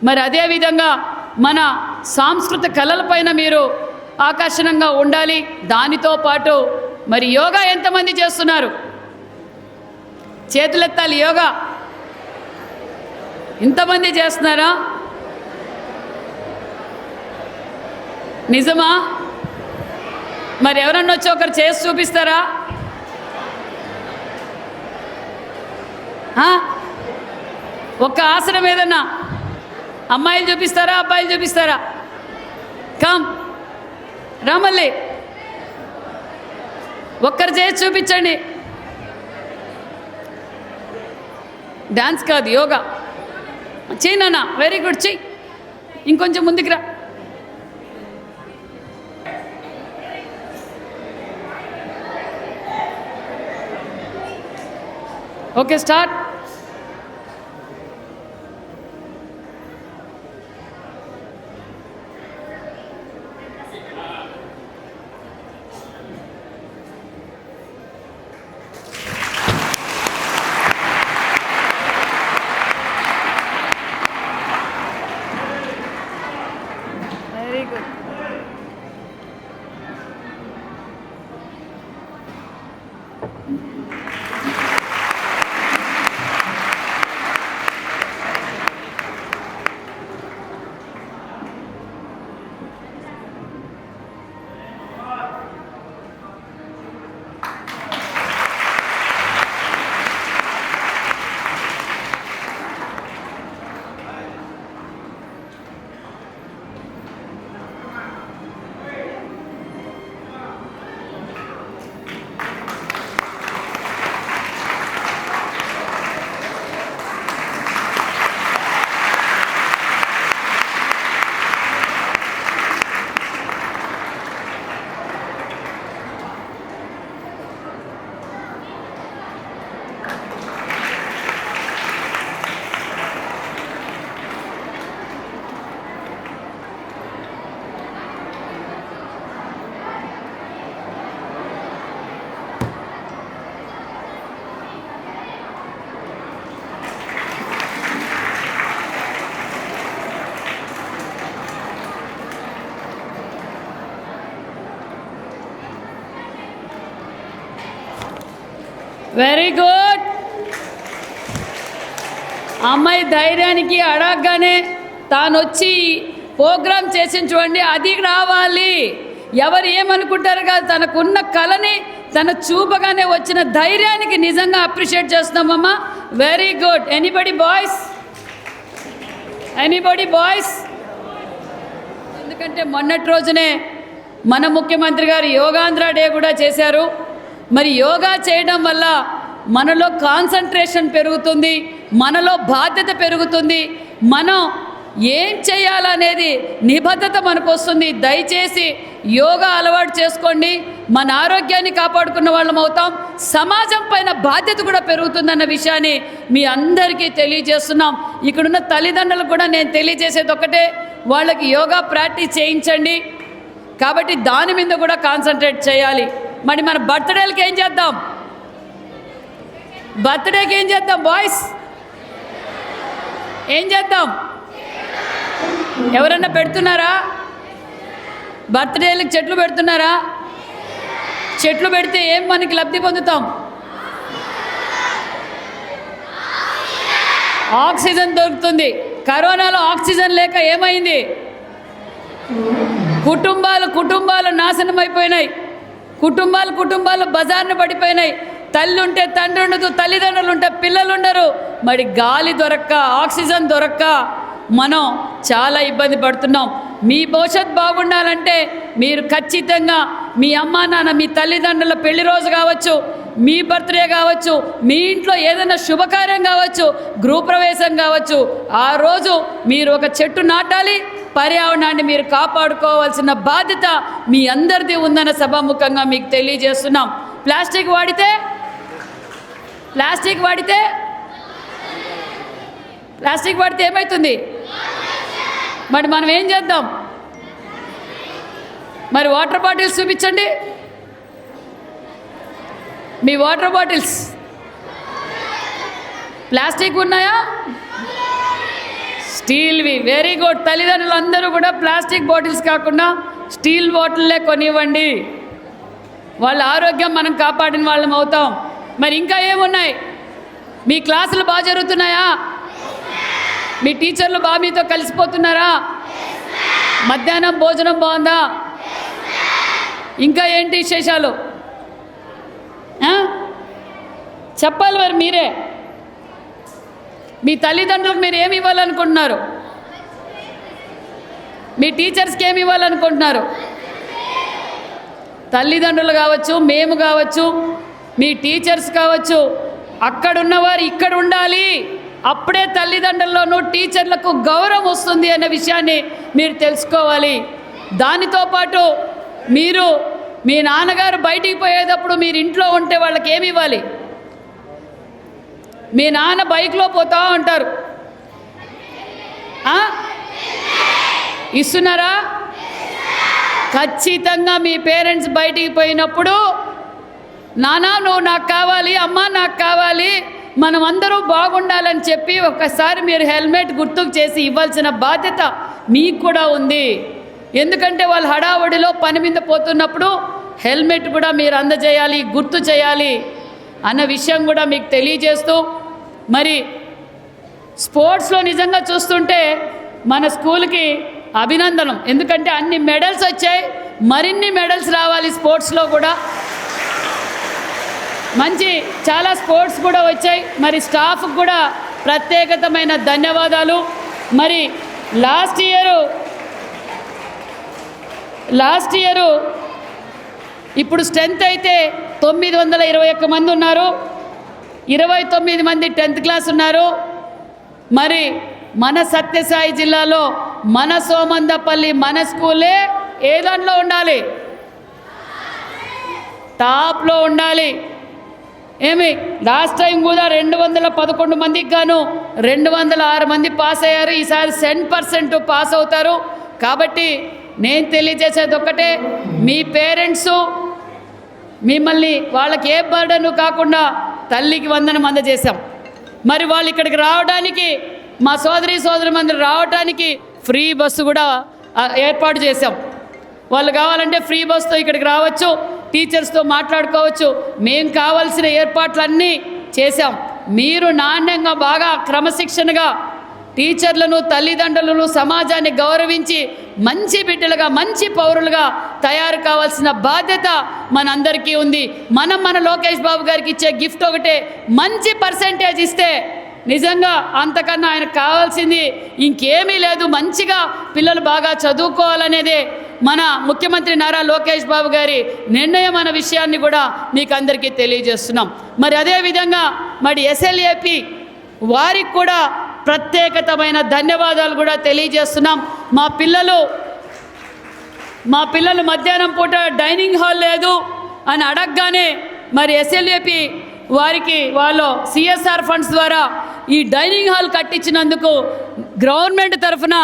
మరి అదేవిధంగా మన సాంస్కృతిక కళలపైన మీరు ఆకర్షణంగా ఉండాలి. దానితో పాటు మరి యోగా ఎంతమంది చేస్తున్నారు? చేతులెత్తాలి. యోగా ఇంతమంది చేస్తున్నారా? నిజమా? మరి ఎవరన్నా వచ్చి ఒకరు చేసి చూపిస్తారా? ఒక్క ఆసనం ఏదన్నా అమ్మాయిలు చూపిస్తారా, అబ్బాయిలు చూపిస్తారా? కమ్ రామల్లి, ఒక్కరు చేసి చూపించండి. డాన్స్ కాదు, యోగా. చెయ్యి నాన్న, వెరీ గుడ్, చెయ్యి. ఇంకొంచెం ముందుకు రా. Okay, start. Very good. Very good. అమ్మాయి ధైర్యానికి అడగగానే తాను వచ్చి ప్రోగ్రామ్ చేసి చూడండి, అది రావాలి. ఎవరు ఏమనుకుంటారు కాదు, తనకున్న కళని తన చూపగానే వచ్చిన ధైర్యానికి నిజంగా అప్రిషియేట్ చేస్తున్నామమ్మా. Very good. Anybody boys? Anybody boys? ఎందుకంటే మొన్నటి రోజునే మన ముఖ్యమంత్రి గారు యోగాంధ్ర డే కూడా చేశారు. మరి యోగా చేయడం వల్ల మనలో కాన్సంట్రేషన్ పెరుగుతుంది, మనలో బాధ్యత పెరుగుతుంది, మనం ఏం చేయాలనేది నిబద్ధత మనకు వస్తుంది. దయచేసి యోగా అలవాటు చేసుకోండి. మన ఆరోగ్యాన్ని కాపాడుకున్న వాళ్ళం అవుతాం, సమాజం పైన బాధ్యత కూడా పెరుగుతుందన్న విషయాన్ని మీ అందరికీ తెలియజేస్తున్నాం. ఇక్కడున్న తల్లిదండ్రులకు కూడా నేను తెలియజేసేది ఒకటే, వాళ్ళకి యోగా ప్రాక్టీస్ చేయించండి. కాబట్టి దాని మీద కూడా కాన్సన్ట్రేట్ చేయాలి. మరి మన బర్త్డేలకి ఏం చేద్దాం? బర్త్డేకి ఏం చేద్దాం బాయ్స్? ఏం చేద్దాం? ఎవరన్నా పెడుతున్నారా? బర్త్డేలకు చెట్లు పెడుతున్నారా? చెట్లు పెడితే ఏం మనకి లబ్ధి పొందుతాం? ఆక్సిజన్ దొరుకుతుంది. కరోనాలో ఆక్సిజన్ లేక ఏమైంది? కుటుంబాలు నాశనం అయిపోయినాయి. కుటుంబాలు బజార్ను పడిపోయినాయి. తల్లి ఉంటే తండ్రి ఉండదు, తల్లిదండ్రులు ఉంటే పిల్లలు ఉండరు. మరి గాలి దొరక్క, ఆక్సిజన్ దొరక్క మనం చాలా ఇబ్బంది పడుతున్నాం. మీ భవిష్యత్ బాగుండాలంటే మీరు ఖచ్చితంగా మీ అమ్మా నాన్న, మీ తల్లిదండ్రుల పెళ్లి రోజు కావచ్చు, మీ బర్త్డే కావచ్చు, మీ ఇంట్లో ఏదైనా శుభకార్యం కావచ్చు, గృహప్రవేశం కావచ్చు, ఆ రోజు మీరు ఒక చెట్టు నాటాలి. పర్యావరణాన్ని మీరు కాపాడుకోవాల్సిన బాధ్యత మీ అందరిది ఉందన్న సభాముఖంగా మీకు తెలియజేస్తున్నాం. ప్లాస్టిక్ వాడితే ఏమవుతుంది? మరి మనం ఏం చేద్దాం? మరి వాటర్ బాటిల్స్ చూపించండి. మీ వాటర్ బాటిల్స్ ప్లాస్టిక్ ఉన్నాయా? స్టీల్వి. Very good. తల్లిదండ్రులు అందరూ కూడా ప్లాస్టిక్ బాటిల్స్ కాకుండా స్టీల్ బాటిల్లే కొనివ్వండి. వాళ్ళ ఆరోగ్యం మనం కాపాడిన వాళ్ళం అవుతాం. మరి ఇంకా ఏమున్నాయి? మీ క్లాసులు బాగా జరుగుతున్నాయా? మీ టీచర్లు బాగా మీతో కలిసిపోతున్నారా? మధ్యాహ్నం భోజనం బాగుందా? ఇంకా ఏంటి విశేషాలు చెప్పాలి మరి మీరే. మీ తల్లిదండ్రులకు మీరు ఏమి ఇవ్వాలనుకుంటున్నారు? మీ టీచర్స్కి ఏమి ఇవ్వాలనుకుంటున్నారు? తల్లిదండ్రులు కావచ్చు, మేము కావచ్చు, మీ టీచర్స్ కావచ్చు, అక్కడున్నవారు ఇక్కడ ఉండాలి. అప్పుడే తల్లిదండ్రుల్లోనూ టీచర్లకు గౌరవం వస్తుంది అనే విషయాన్ని మీరు తెలుసుకోవాలి. దానితో పాటు మీరు మీ నాన్నగారు బయటికి పోయేటప్పుడు మీరు ఇంట్లో ఉంటే వాళ్ళకి ఏమి ఇవ్వాలి? మీ నాన్న బైక్లో పోతా ఉంటారు, ఇస్తున్నారా? ఖచ్చితంగా మీ పేరెంట్స్ బయటికి పోయినప్పుడు నాన్న నువ్వు నాకు కావాలి, అమ్మ నాకు కావాలి, మనం అందరూ బాగుండాలని చెప్పి ఒక్కసారి మీరు హెల్మెట్ గుర్తుకు చేసి ఇవ్వాల్సిన బాధ్యత మీకు కూడా ఉంది. ఎందుకంటే వాళ్ళు హడావుడిలో పని మీద పోతున్నప్పుడు హెల్మెట్ కూడా మీరు అందజేయాలి, గుర్తు చేయాలి అన్న విషయం కూడా మీకు తెలియజేస్తూ, మరి స్పోర్ట్స్లో నిజంగా చూస్తుంటే మన స్కూల్కి అభినందనం. ఎందుకంటే అన్ని మెడల్స్ వచ్చాయి, మరిన్ని మెడల్స్ రావాలి స్పోర్ట్స్లో కూడా. మంచి చాలా స్పోర్ట్స్ కూడా వచ్చాయి. మరి స్టాఫ్కి కూడా ప్రత్యేకమైన ధన్యవాదాలు. మరి లాస్ట్ ఇయరు ఇప్పుడు స్ట్రెంత్ అయితే 921 మంది ఉన్నారు. 29 మంది 10th క్లాస్ ఉన్నారు. మరి మన సత్యసాయి జిల్లాలో మన సోమందపల్లి మన స్కూలే ఏ దాంట్లో ఉండాలి? టాప్లో ఉండాలి. ఏమి లాస్ట్ టైం కూడా 211 మందికి గాను 206 మంది పాస్ అయ్యారు. ఈసారి 100% పాస్ అవుతారు. కాబట్టి నేను తెలియజేసేది ఒక్కటే, మీ పేరెంట్సు మిమ్మల్ని వాళ్ళకి ఏ బర్డను కాకుండా తల్లికి వందనం అందజేశాం. మరి వాళ్ళు ఇక్కడికి రావడానికి, మా సోదరుమందరూ రావడానికి ఫ్రీ బస్సు కూడా ఏర్పాటు చేశాం. వాళ్ళు కావాలంటే ఫ్రీ బస్సుతో ఇక్కడికి రావచ్చు, టీచర్స్తో మాట్లాడుకోవచ్చు. మేము కావాల్సిన ఏర్పాట్లన్నీ చేశాం. మీరు నాణ్యంగా బాగా క్రమశిక్షణగా టీచర్లను, తల్లిదండ్రులను, సమాజాన్ని గౌరవించి మంచి బిడ్డలుగా, మంచి పౌరులుగా తయారు కావాల్సిన బాధ్యత మనందరికీ ఉంది. మన లోకేష్ బాబు గారికి ఇచ్చే గిఫ్ట్ ఒకటే, మంచి పర్సెంటేజ్ ఇస్తే నిజంగా అంతకన్నా ఆయనకు కావాల్సింది ఇంకేమీ లేదు. మంచిగా పిల్లలు బాగా చదువుకోవాలనేదే మన ముఖ్యమంత్రి నారా లోకేష్ బాబు గారి నిర్ణయం అన్న విషయాన్ని కూడా మీకు అందరికీ తెలియజేస్తున్నాం. మరి అదేవిధంగా మరి SLAP వారికి కూడా ప్రత్యేకమైన ధన్యవాదాలు కూడా తెలియజేస్తున్నాం. మా పిల్లలు మధ్యాహ్నం పూట డైనింగ్ హాల్ లేదు అని అడగగానే మరి SLAP వారికి వాళ్ళు CSR ఫండ్స్ ద్వారా ఈ డైనింగ్ హాల్ కట్టించినందుకు గవర్నమెంట్ తరఫున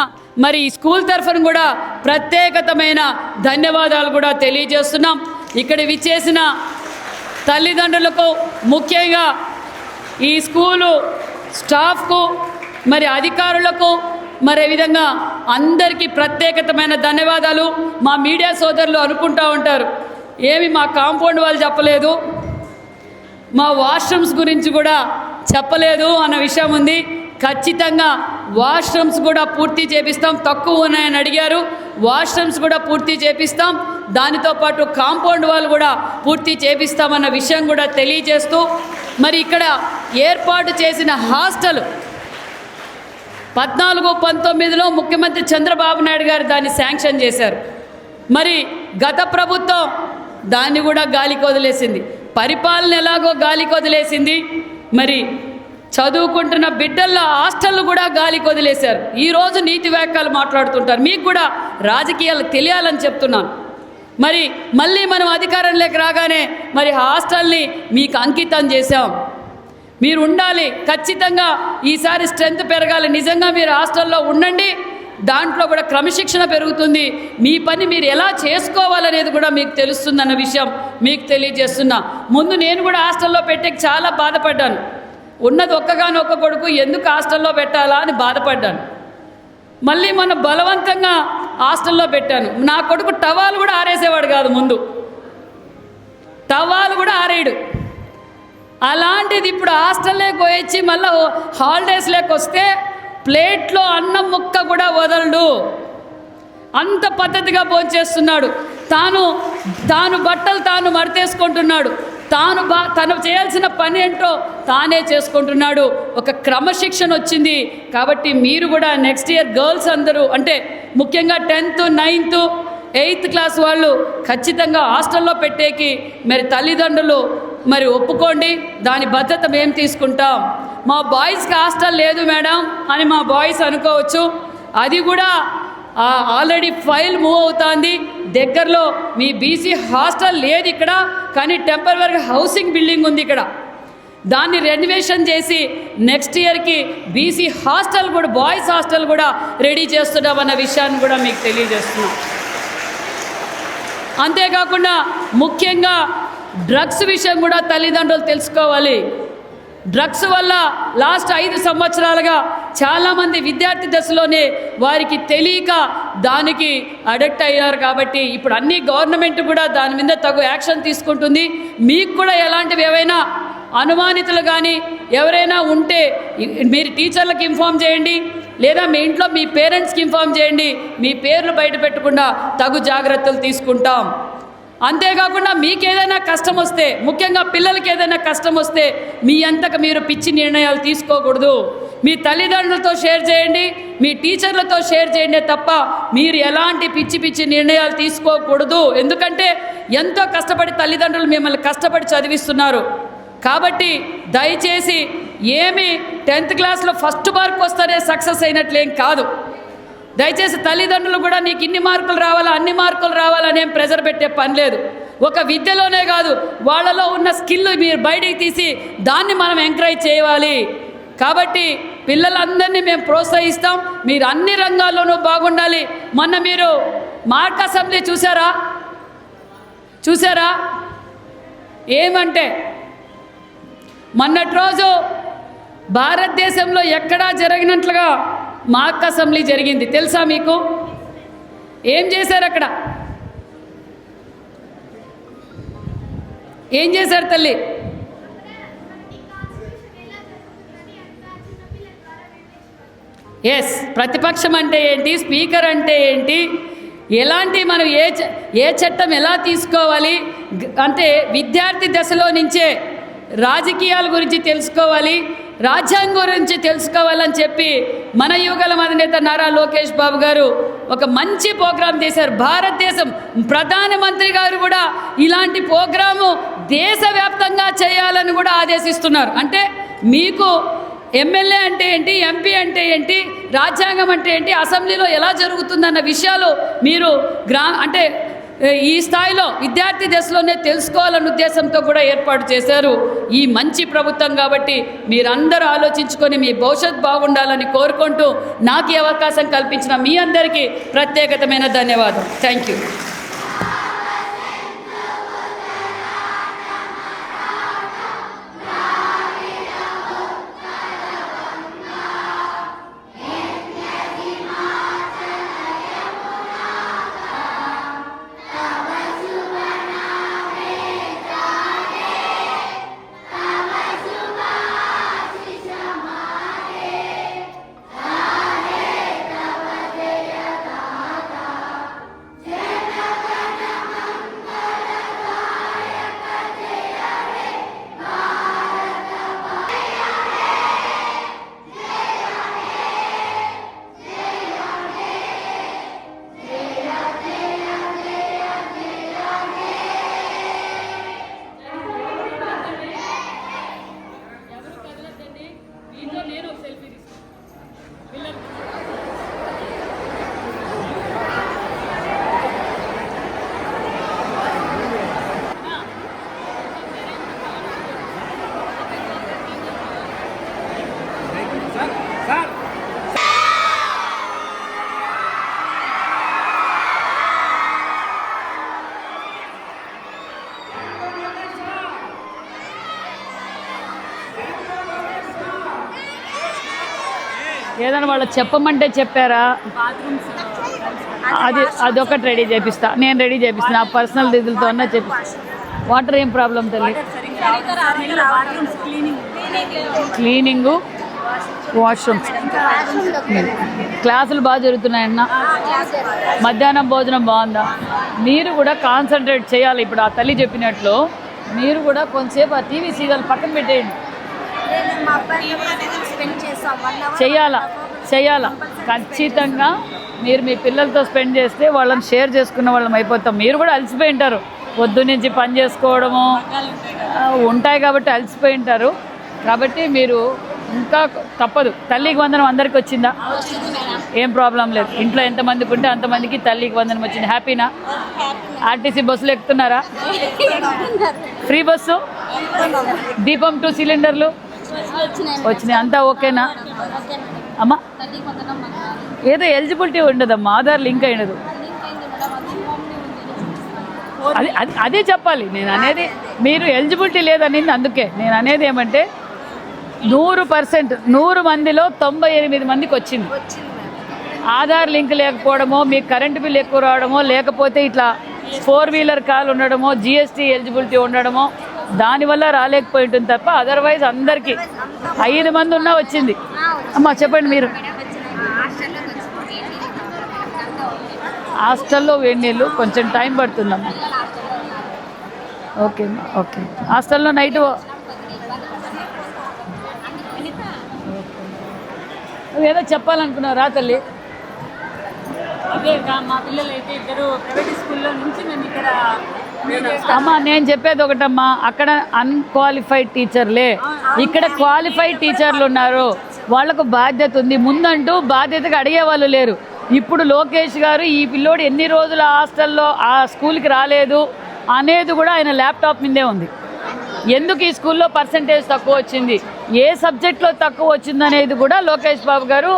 మరి స్కూల్ తరఫున కూడా ప్రత్యేకమైన ధన్యవాదాలు కూడా తెలియజేస్తున్నాం. ఇక్కడ విచ్చేసిన తల్లిదండ్రులకు, ముఖ్యంగా ఈ స్కూలు స్టాఫ్కు, మరి అధికారులకు, మరి విధంగా అందరికీ ప్రత్యేకమైన ధన్యవాదాలు. మా మీడియా సోదరులు అనుకుంటూ ఉంటారు, ఏమి మా కాంపౌండ్ వాళ్ళు చెప్పలేదు, మా వాష్రూమ్స్ గురించి కూడా చెప్పలేదు అన్న విషయం ఉంది. ఖచ్చితంగా వాష్రూమ్స్ కూడా పూర్తి చేపిస్తాం. తక్కువ ఉన్నాయని అడిగారు, వాష్రూమ్స్ కూడా పూర్తి చేపిస్తాం. దానితో పాటు కాంపౌండ్ వాళ్ళు కూడా పూర్తి చేపిస్తామన్న విషయం కూడా తెలియజేస్తూ, మరి ఇక్కడ ఏర్పాటు చేసిన హాస్టల్ 14-19లో ముఖ్యమంత్రి చంద్రబాబు నాయుడు గారు దాన్ని శాంక్షన్ చేశారు. మరి గత ప్రభుత్వం దాన్ని కూడా గాలికి వదిలేసింది. పరిపాలన ఎలాగో గాలికి వదిలేసింది, మరి చదువుకుంటున్న బిడ్డల హాస్టళ్ళు కూడా గాలికి వదిలేశారు. ఈరోజు నీతి వ్యాఖ్యలు మాట్లాడుతుంటారు. మీకు కూడా రాజకీయాలు తెలియాలని చెప్తున్నాను. మరి మళ్ళీ మనం అధికారంలోకి రాగానే మరి హాస్టల్ని మీకు అంకితం చేశాం. మీరు ఉండాలి, ఖచ్చితంగా ఈసారి స్ట్రెంత్ పెరగాలి. నిజంగా మీరు హాస్టల్లో ఉండండి, దాంట్లో కూడా క్రమశిక్షణ పెరుగుతుంది. మీ పని మీరు ఎలా చేసుకోవాలనేది కూడా మీకు తెలుస్తుందన్న విషయం మీకు తెలియజేస్తున్నా. ముందు నేను కూడా హాస్టల్లో పెట్టే చాలా బాధపడ్డాను. ఉన్నది ఒక్కగానొక్క కొడుకు, ఎందుకు హాస్టల్లో పెట్టాలా అని బాధపడ్డాను. మళ్ళీ మన బలవంతంగా హాస్టల్లో పెట్టాను. నా కొడుకు టవాలు కూడా ఆరేసేవాడు కాదు, ముందు టవాలు కూడా ఆరేయడు. అలాంటిది ఇప్పుడు హాస్టల్లోకి పోయొచ్చి మళ్ళీ హాలిడేస్లోకి వస్తే ప్లేట్లో అన్నం ముక్క కూడా వదలడు. అంత పద్ధతిగా భోంచేస్తున్నాడు. తాను బట్టలు తాను మడతేసుకుంటున్నాడు. తను చేయాల్సిన పని ఏంటో తానే చేసుకుంటున్నాడు. ఒక క్రమశిక్షణ వచ్చింది. కాబట్టి మీరు కూడా నెక్స్ట్ ఇయర్ గర్ల్స్ అందరూ, అంటే ముఖ్యంగా 10th, 9th, 8th క్లాస్ వాళ్ళు ఖచ్చితంగా హాస్టల్లో పెట్టేకి మరి తల్లిదండ్రులు మరి ఒప్పుకోండి. దాని భద్రత మేము తీసుకుంటాం. మా బాయ్స్కి హాస్టల్ లేదు మేడం అని మా బాయ్స్ అనుకోవచ్చు. అది కూడా ఆల్రెడీ ఫైల్ మూవ్ అవుతుంది. దగ్గరలో మీ బీసీ హాస్టల్ లేదు ఇక్కడ, కానీ టెంపరరీ హౌసింగ్ బిల్డింగ్ ఉంది ఇక్కడ. దాన్ని రెనోవేషన్ చేసి నెక్స్ట్ ఇయర్కి బీసీ హాస్టల్ కూడా, బాయ్స్ హాస్టల్ కూడా రెడీ చేస్తున్నామన్న విషయాన్ని కూడా మీకు తెలియజేస్తున్నాం. అంతేకాకుండా ముఖ్యంగా డ్రగ్స్ విషయం కూడా తల్లిదండ్రులు తెలుసుకోవాలి. డ్రగ్స్ వల్ల లాస్ట్ 5 సంవత్సరాలుగా చాలామంది విద్యార్థి దశలోనే వారికి తెలియక దానికి అడిక్ట్ అయ్యారు. కాబట్టి ఇప్పుడు అన్ని గవర్నమెంట్ కూడా దాని మీద తగు యాక్షన్ తీసుకుంటుంది. మీకు కూడా ఎలాంటివి ఏవైనా అనుమానితులు కానీ ఎవరైనా ఉంటే మీరు టీచర్లకు ఇన్ఫామ్ చేయండి, లేదా మీ ఇంట్లో మీ పేరెంట్స్కి ఇన్ఫామ్ చేయండి. మీ పేర్లు బయట పెట్టకుండా తగు జాగ్రత్తలు తీసుకుంటాం. అంతేకాకుండా మీకు ఏదైనా కష్టం వస్తే, ముఖ్యంగా పిల్లలకి ఏదైనా కష్టం వస్తే మీ అంతకు మీరు పిచ్చి నిర్ణయాలు తీసుకోకూడదు. మీ తల్లిదండ్రులతో షేర్ చేయండి, మీ టీచర్లతో షేర్ చేయండి తప్ప మీరు ఎలాంటి పిచ్చి నిర్ణయాలు తీసుకోకూడదు. ఎందుకంటే ఎంతో కష్టపడి తల్లిదండ్రులు మిమ్మల్ని కష్టపడి చదివిస్తున్నారు. కాబట్టి దయచేసి ఏమి 10th క్లాస్లో ఫస్ట్ మార్క్ వస్తేనే సక్సెస్ అయినట్లేం కాదు. దయచేసి తల్లిదండ్రులు కూడా నీకు ఇన్ని మార్కులు రావాలా, అన్ని మార్కులు రావాలనేం ప్రెజర్ పెట్టే పని లేదు. ఒక విద్యలోనే కాదు, వాళ్ళలో ఉన్న స్కిల్ మీరు బయటికి తీసి దాన్ని మనం ఎంకరేజ్ చేయాలి. కాబట్టి పిల్లలందరినీ మేము ప్రోత్సహిస్తాం. మీరు అన్ని రంగాల్లోనూ బాగుండాలి. మొన్న మీరు మార్క్ అసెంబ్లీ చూసారా? ఏమంటే మొన్నటి రోజు భారతదేశంలో ఎక్కడా జరిగినట్లుగా మార్క్ అసెంబ్లీ జరిగింది. తెలుసా మీకు? ఏం చేశారు అక్కడ? ఏం చేశారు తల్లి? ఎస్, ప్రతిపక్షం అంటే ఏంటి, స్పీకర్ అంటే ఏంటి, ఎలాంటి మనం ఏ చట్టం ఎలా తీసుకోవాలి, అంటే విద్యార్థి దశలో నుంచే రాజకీయాల గురించి తెలుసుకోవాలి, రాజ్యాంగం గురించి తెలుసుకోవాలని చెప్పి మన యువగలం అధినేత నారా లోకేష్ బాబు గారు ఒక మంచి ప్రోగ్రాం చేశారు. భారతదేశం ప్రధానమంత్రి గారు కూడా ఇలాంటి ప్రోగ్రాము దేశవ్యాప్తంగా చేయాలని కూడా ఆదేశిస్తున్నారు. అంటే మీకు ఎమ్మెల్యే అంటే ఏంటి, ఎంపీ అంటే ఏంటి, రాజ్యాంగం అంటే ఏంటి, అసెంబ్లీలో ఎలా జరుగుతుందన్న విషయాలు మీరు అంటే ఈ స్థాయిలో విద్యార్థి దశలోనే తెలుసుకోవాలన్న ఉద్దేశంతో కూడా ఏర్పాటు చేశారు ఈ మంచి ప్రభుత్వం. కాబట్టి మీరందరూ ఆలోచించుకొని మీ భవిష్యత్తు బాగుండాలని కోరుకుంటూ నాకు ఈ అవకాశం కల్పించిన మీ అందరికీ ప్రత్యేకమైన ధన్యవాదాలు. Thank you. ఏదైనా వాళ్ళు చెప్పమంటే చెప్పారా? అదొకటి రెడీ చేపిస్తా, నేను రెడీ చేపిస్తాను. ఆ పర్సనల్ నిధులతో అన్నా చెప్పిస్తా. వాటర్ ఏం ప్రాబ్లం తల్లి? Cleaning, washrooms. క్లాసులు బాగా జరుగుతున్నాయన్నా? మధ్యాహ్నం భోజనం బాగుందా? మీరు కూడా కాన్సన్ట్రేట్ చేయాలి. ఇప్పుడు ఆ తల్లి చెప్పినట్లు మీరు కూడా కొంతసేపు ఆ టీవీ సీరియల్ పక్కన పెట్టేయండి. చెయ్యాలా ఖచ్చితంగా. మీరు మీ పిల్లలతో స్పెండ్ చేస్తే వాళ్ళని షేర్ చేసుకున్న వాళ్ళం అయిపోతాం. మీరు కూడా అలసిపోయి ఉంటారు, పొద్దు నుంచి పని చేసుకోవడము ఉంటాయి కాబట్టి అలసిపోయి ఉంటారు. కాబట్టి మీరు ఇంకా తప్పదు. తల్లికి వందనం అందరికి వచ్చిందా? ఏం ప్రాబ్లం లేదు. ఇంట్లో ఎంతమందికి ఉంటే అంతమందికి తల్లికి వందనం వచ్చింది. హ్యాపీనా? ఆర్టీసీ బస్సులు ఎక్కుతున్నారా? ఫ్రీ బస్సు, దీపం 2 సిలిండర్లు వచ్చినాయి. అంతా ఓకేనా అమ్మా? ఏదో ఎలిజిబిలిటీ ఉండదమ్మా, ఆధార్ లింక్ అయినదు. అదే చెప్పాలి నేను అనేది. మీరు ఎలిజిబిలిటీ లేదనింది, అందుకే నేను అనేది ఏమంటే 100% 100 మందిలో 98 మందికి వచ్చింది. ఆధార్ లింక్ లేకపోవడమో, మీకు కరెంటు బిల్ ఎక్కువ రావడమో, లేకపోతే ఇట్లా 4 వీలర్ కాల్ ఉండడమో, జిఎస్టీ ఎలిజిబిలిటీ ఉండడమో, దానివల్ల రాలేకపోయి ఉంటుంది తప్ప అదర్వైజ్ అందరికీ 5 మంది ఉన్నా వచ్చింది. అమ్మా చెప్పండి మీరు. హాస్టల్లో వేడి నీళ్ళు కొంచెం టైం పడుతుందమ్మా. Okay okay. హాస్టల్లో నైట్ ఏదో చెప్పాలనుకున్నారా తల్లి? అదే మా పిల్లలు అయితే ఇద్దరు ప్రైవేట్ స్కూల్లో నుంచి మేము ఇక్కడ. అమ్మా నేను చెప్పేది ఒకటమ్మా, అక్కడ అన్క్వాలిఫైడ్ టీచర్లే, ఇక్కడ క్వాలిఫైడ్ టీచర్లు ఉన్నారు. వాళ్ళకు బాధ్యత ఉంది. ముందంటూ బాధ్యతగా అడిగే వాళ్ళు లేరు. ఇప్పుడు లోకేష్ గారు ఈ పిల్లోడు ఎన్ని రోజులు హాస్టల్లో ఆ స్కూల్కి రాలేదు అనేది కూడా ఆయన ల్యాప్టాప్ మీదే ఉంది. ఎందుకు ఈ స్కూల్లో పర్సంటేజ్ తక్కువ వచ్చింది, ఏ సబ్జెక్ట్లో తక్కువ వచ్చిందనేది కూడా లోకేష్ బాబు గారు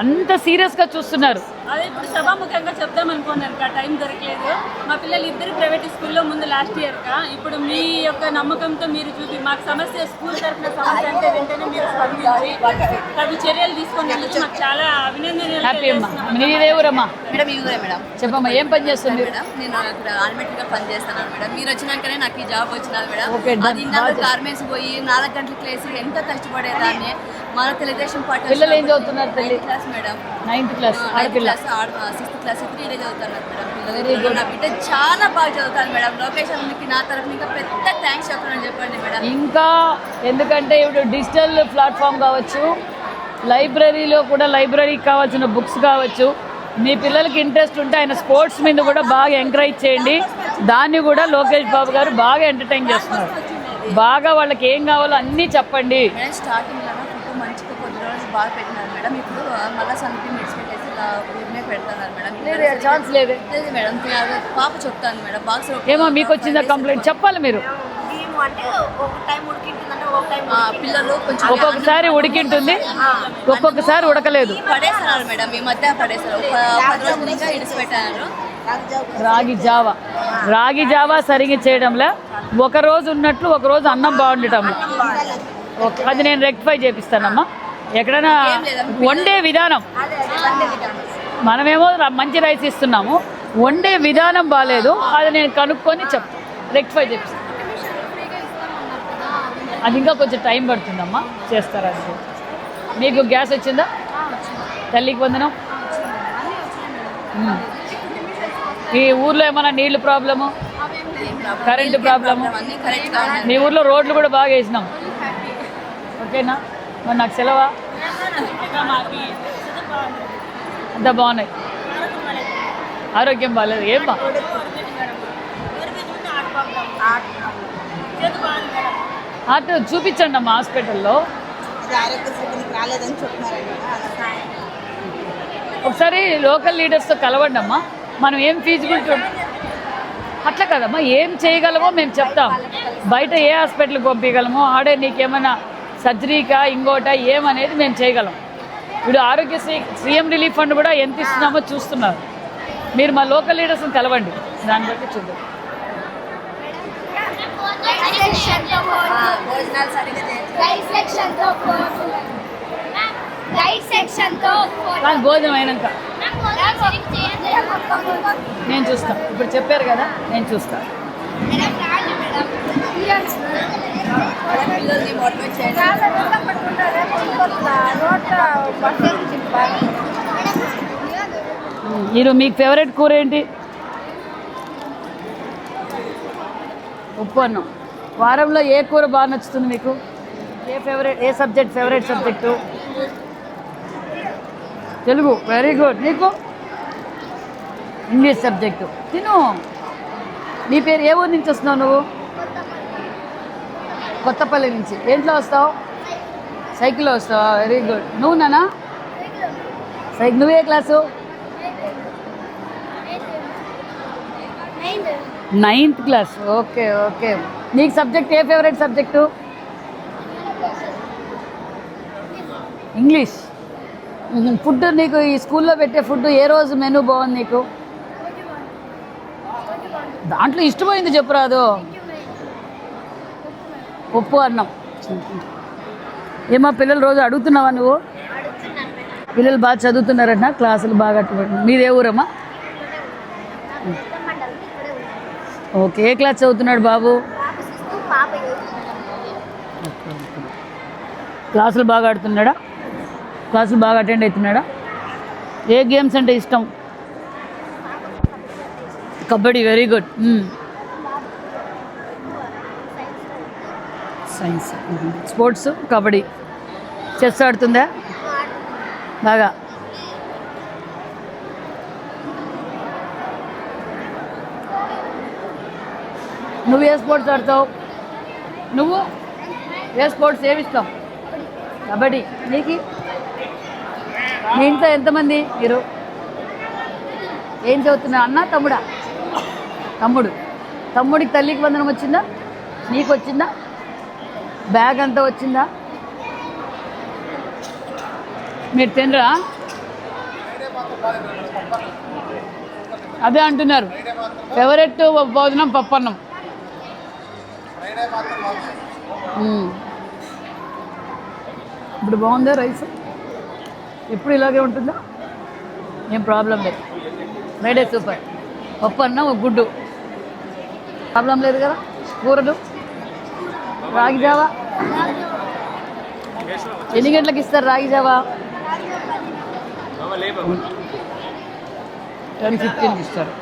అంత సీరియస్గా చూస్తున్నారు. అదే ఇప్పుడు సభాముఖంగా చెప్దాం అనుకున్నాను, టైం దొరకలేదు. మా పిల్లలు ఇద్దరు ప్రైవేట్ స్కూల్లో ముందు లాస్ట్ ఇయర్గా. ఇప్పుడు మీ యొక్క నమ్మకంతో మీరు చూపి మాకు సమస్య, స్కూల్ తరఫున సమస్య అంటే వెంటనే మీరు స్పందించి అవి చర్యలు తీసుకున్నందుకు మాకు చాలా అభినందనలు. హ్యాపీ అమ్మా. నీదేవురమ్మా? మేడం ఈ ఊరే మేడం. చెప్పమ్మా ఏం పని చేస్తుంది? మేడం నేను ఇక్కడ ఆల్మెట్గా పని చేస్తున్నాను మేడం. మీరు వచ్చినాకనే నాకు ఈ జాబ్ వచ్చినది మేడం. అది ఇందాక గార్మెంట్స్ పోయి 4 గంటలకు లేసి ఎంత కష్టపడేదాన్ని. మన తెలుగుదేశం పార్టీ. పిల్లలు ఏం చదువుతున్నారు తల్లి? 9th class madam. 9th class. ఆడపిల్ల 6th క్లాస్ 3 డేస్ చదువుతున్నారు మేడం. పిల్లలు నా బిడ్డ చాలా బాగా చదువుతాను మేడం. లోకేష్ అన్నకి నా తరఫున ఇంకా పెద్ద థ్యాంక్స్ చెప్పాలని చెప్పండి మేడం. ఇంకా ఎందుకంటే ఇప్పుడు డిజిటల్ ప్లాట్ఫామ్ కావచ్చు, లైబ్రరీలో కూడా లైబ్రరీకి కావాల్సిన బుక్స్ కావచ్చు. మీ పిల్లలకి ఇంట్రెస్ట్ ఉంటే ఆయన స్పోర్ట్స్ మీద కూడా బాగా ఎంకరేజ్ చేయండి. దాన్ని కూడా లోకేష్ బాబు గారు బాగా ఎంటర్టైన్ చేస్తున్నారు. బాగా వాళ్ళకి ఏం కావాలో అన్నీ చెప్పండి. స్టార్టింగ్లో ఫుడ్ మంచిగా కొద్ది రోజులు బాగా పెట్టినారు మేడం. ఇప్పుడు మళ్ళీ సన్కి మిడ్స్ పెట్టేసి ఇలా ఊరినే పెడతారు మేడం. ఛాన్స్ లేదు మేడం. పాప చెప్తాను మేడం. బాక్స్ ఏమో మీకు వచ్చిందా కంప్లైంట్? చెప్పాలి మీరు. పిల్లలు కొంచెం ఒక్కొక్కసారి ఉడికింటుంది, ఒక్కొక్కసారి ఉడకలేదు. పడేస్తున్నారు మేడం. ఈ మధ్య పడేస్తారు. 10 రోజులు ఇంకా ఇడిచిపెట్టారు. రాగి జావా సరిగ్గా చేయడంలో ఒకరోజు ఉన్నట్లు ఒకరోజు అన్నం బాగుండటం. ఓకే, అది నేను రెక్టిఫై చేపిస్తానమ్మా. ఎక్కడైనా వండే విధానం, మనమేమో మంచి రైస్ ఇస్తున్నాము, వండే విధానం బాగాలేదు. అది నేను కనుక్కొని చెప్తాను, రెక్టిఫై చేపిస్తాను. అది ఇంకా కొంచెం టైం పడుతుందమ్మా, చేస్తారా? అది మీకు గ్యాస్ వచ్చిందా? తల్లికి వందనం. ఈ ఊర్లో ఏమైనా నీళ్ళు ప్రాబ్లము, కరెంటు ప్రాబ్లము? మీ ఊర్లో రోడ్లు కూడా బాగా వేసినాం, ఓకేనా? మరి నాకు సెలవా? అంతా బాగున్నాయి. ఆరోగ్యం బాగాలేదు ఏం బా? అటు చూపించండి అమ్మా హాస్పిటల్లో. ఒకసారి లోకల్ లీడర్స్తో కలవండి అమ్మా. మనం ఏం ఫీజిబిలిటీ అట్లా కదమ్మా, ఏం చేయగలమో మేము చెప్తాం. బయట ఏ హాస్పిటల్కి పంపించగలమో, ఆడే నీకేమైనా సర్జరీకా ఇంకోట ఏమనేది మేము చేయగలం. ఇప్పుడు ఆరోగ్యశ్రీ సీఎం రిలీఫ్ ఫండ్ కూడా ఎంత ఇస్తున్నామో చూస్తున్నారు. మీరు మా లోకల్ లీడర్స్ని కలవండి, దాన్ని బట్టి చూద్దాం. రైట్ సెక్షన్ తో కానీ భోజనం అయినాక నేను చూస్తా. ఇప్పుడు చెప్పారు కదా, నేను చూస్తా. పిల్లల్ని మోటివేట్ చేయండి. మీరు మీకు ఫేవరెట్ కూర ఏంటి? ఉప్పు అన్నం. వారంలో ఏ కూర బాగా నచ్చుతుంది మీకు? ఏ favourite subject? Telugu. Very good. నీకు? English subject. తిను. నీ పేరు ఏ ఊరు నుంచి వస్తున్నావు నువ్వు? కొత్తపల్లి నుంచి. ఏంట్లో వస్తావు? సైకిల్లో వస్తావా? Very good. నువ్వు నానా? సైకిల్. నువ్వే class? 9th class. Okay okay. నీకు సబ్జెక్ట్ ఏ ఫేవరెట్ సబ్జెక్టు? ఇంగ్లీష్. ఫుడ్ నీకు ఈ స్కూల్లో పెట్టే ఫుడ్ ఏ రోజు మెనూ బాగుంది నీకు? దాంట్లో ఇష్టమైంది చెప్పురాదు. ఉప్పు అన్నం. ఏమో పిల్లలు రోజు అడుగుతున్నావా నువ్వు? పిల్లలు బాగా చదువుతున్నారట, క్లాసులు బాగా అట్టుబడి. మీదే ఊరమ్మా? ఓకే. ఏ క్లాస్ చదువుతున్నాడు బాబు? క్లాసులు బాగా ఆడుతున్నాడా? క్లాసులు బాగా అటెండ్ అవుతున్నాడా? ఏ గేమ్స్ అంటే ఇష్టం? Kabaddi. Very good. Science. Sports kabaddi. Chess ఆడుతుందా బాగా? నువ్వు ఏ స్పోర్ట్స్ ఆడతావు? నువ్వు ఏ స్పోర్ట్స్ ఏమి ఇస్తావు? కబడ్డీ. నీకు? మీ ఇంట్లో ఎంతమంది మీరు? ఏం చదువుతున్నా? అన్న తమ్ముడా? తమ్ముడు. తమ్ముడికి తల్లికి వందనం వచ్చిందా? నీకు వచ్చిందా? బ్యాగ్ అంతా వచ్చిందా? మీరు తినరా? అదే అంటున్నారు. ఫేవరెట్ భోజనం పప్పన్నం. ఇప్పుడు బాగుందా రైస్? ఎప్పుడు ఇలాగే ఉంటుందా? ఏం ప్రాబ్లం లేదు. Friday super. పప్పు అన్నం, ఒక గుడ్డు. ప్రాబ్లం లేదు కదా? కూరలు. రాగి జావా ఎన్ని గంటలకు ఇస్తారు? రాగి జావా 10-15 ఇస్తారు.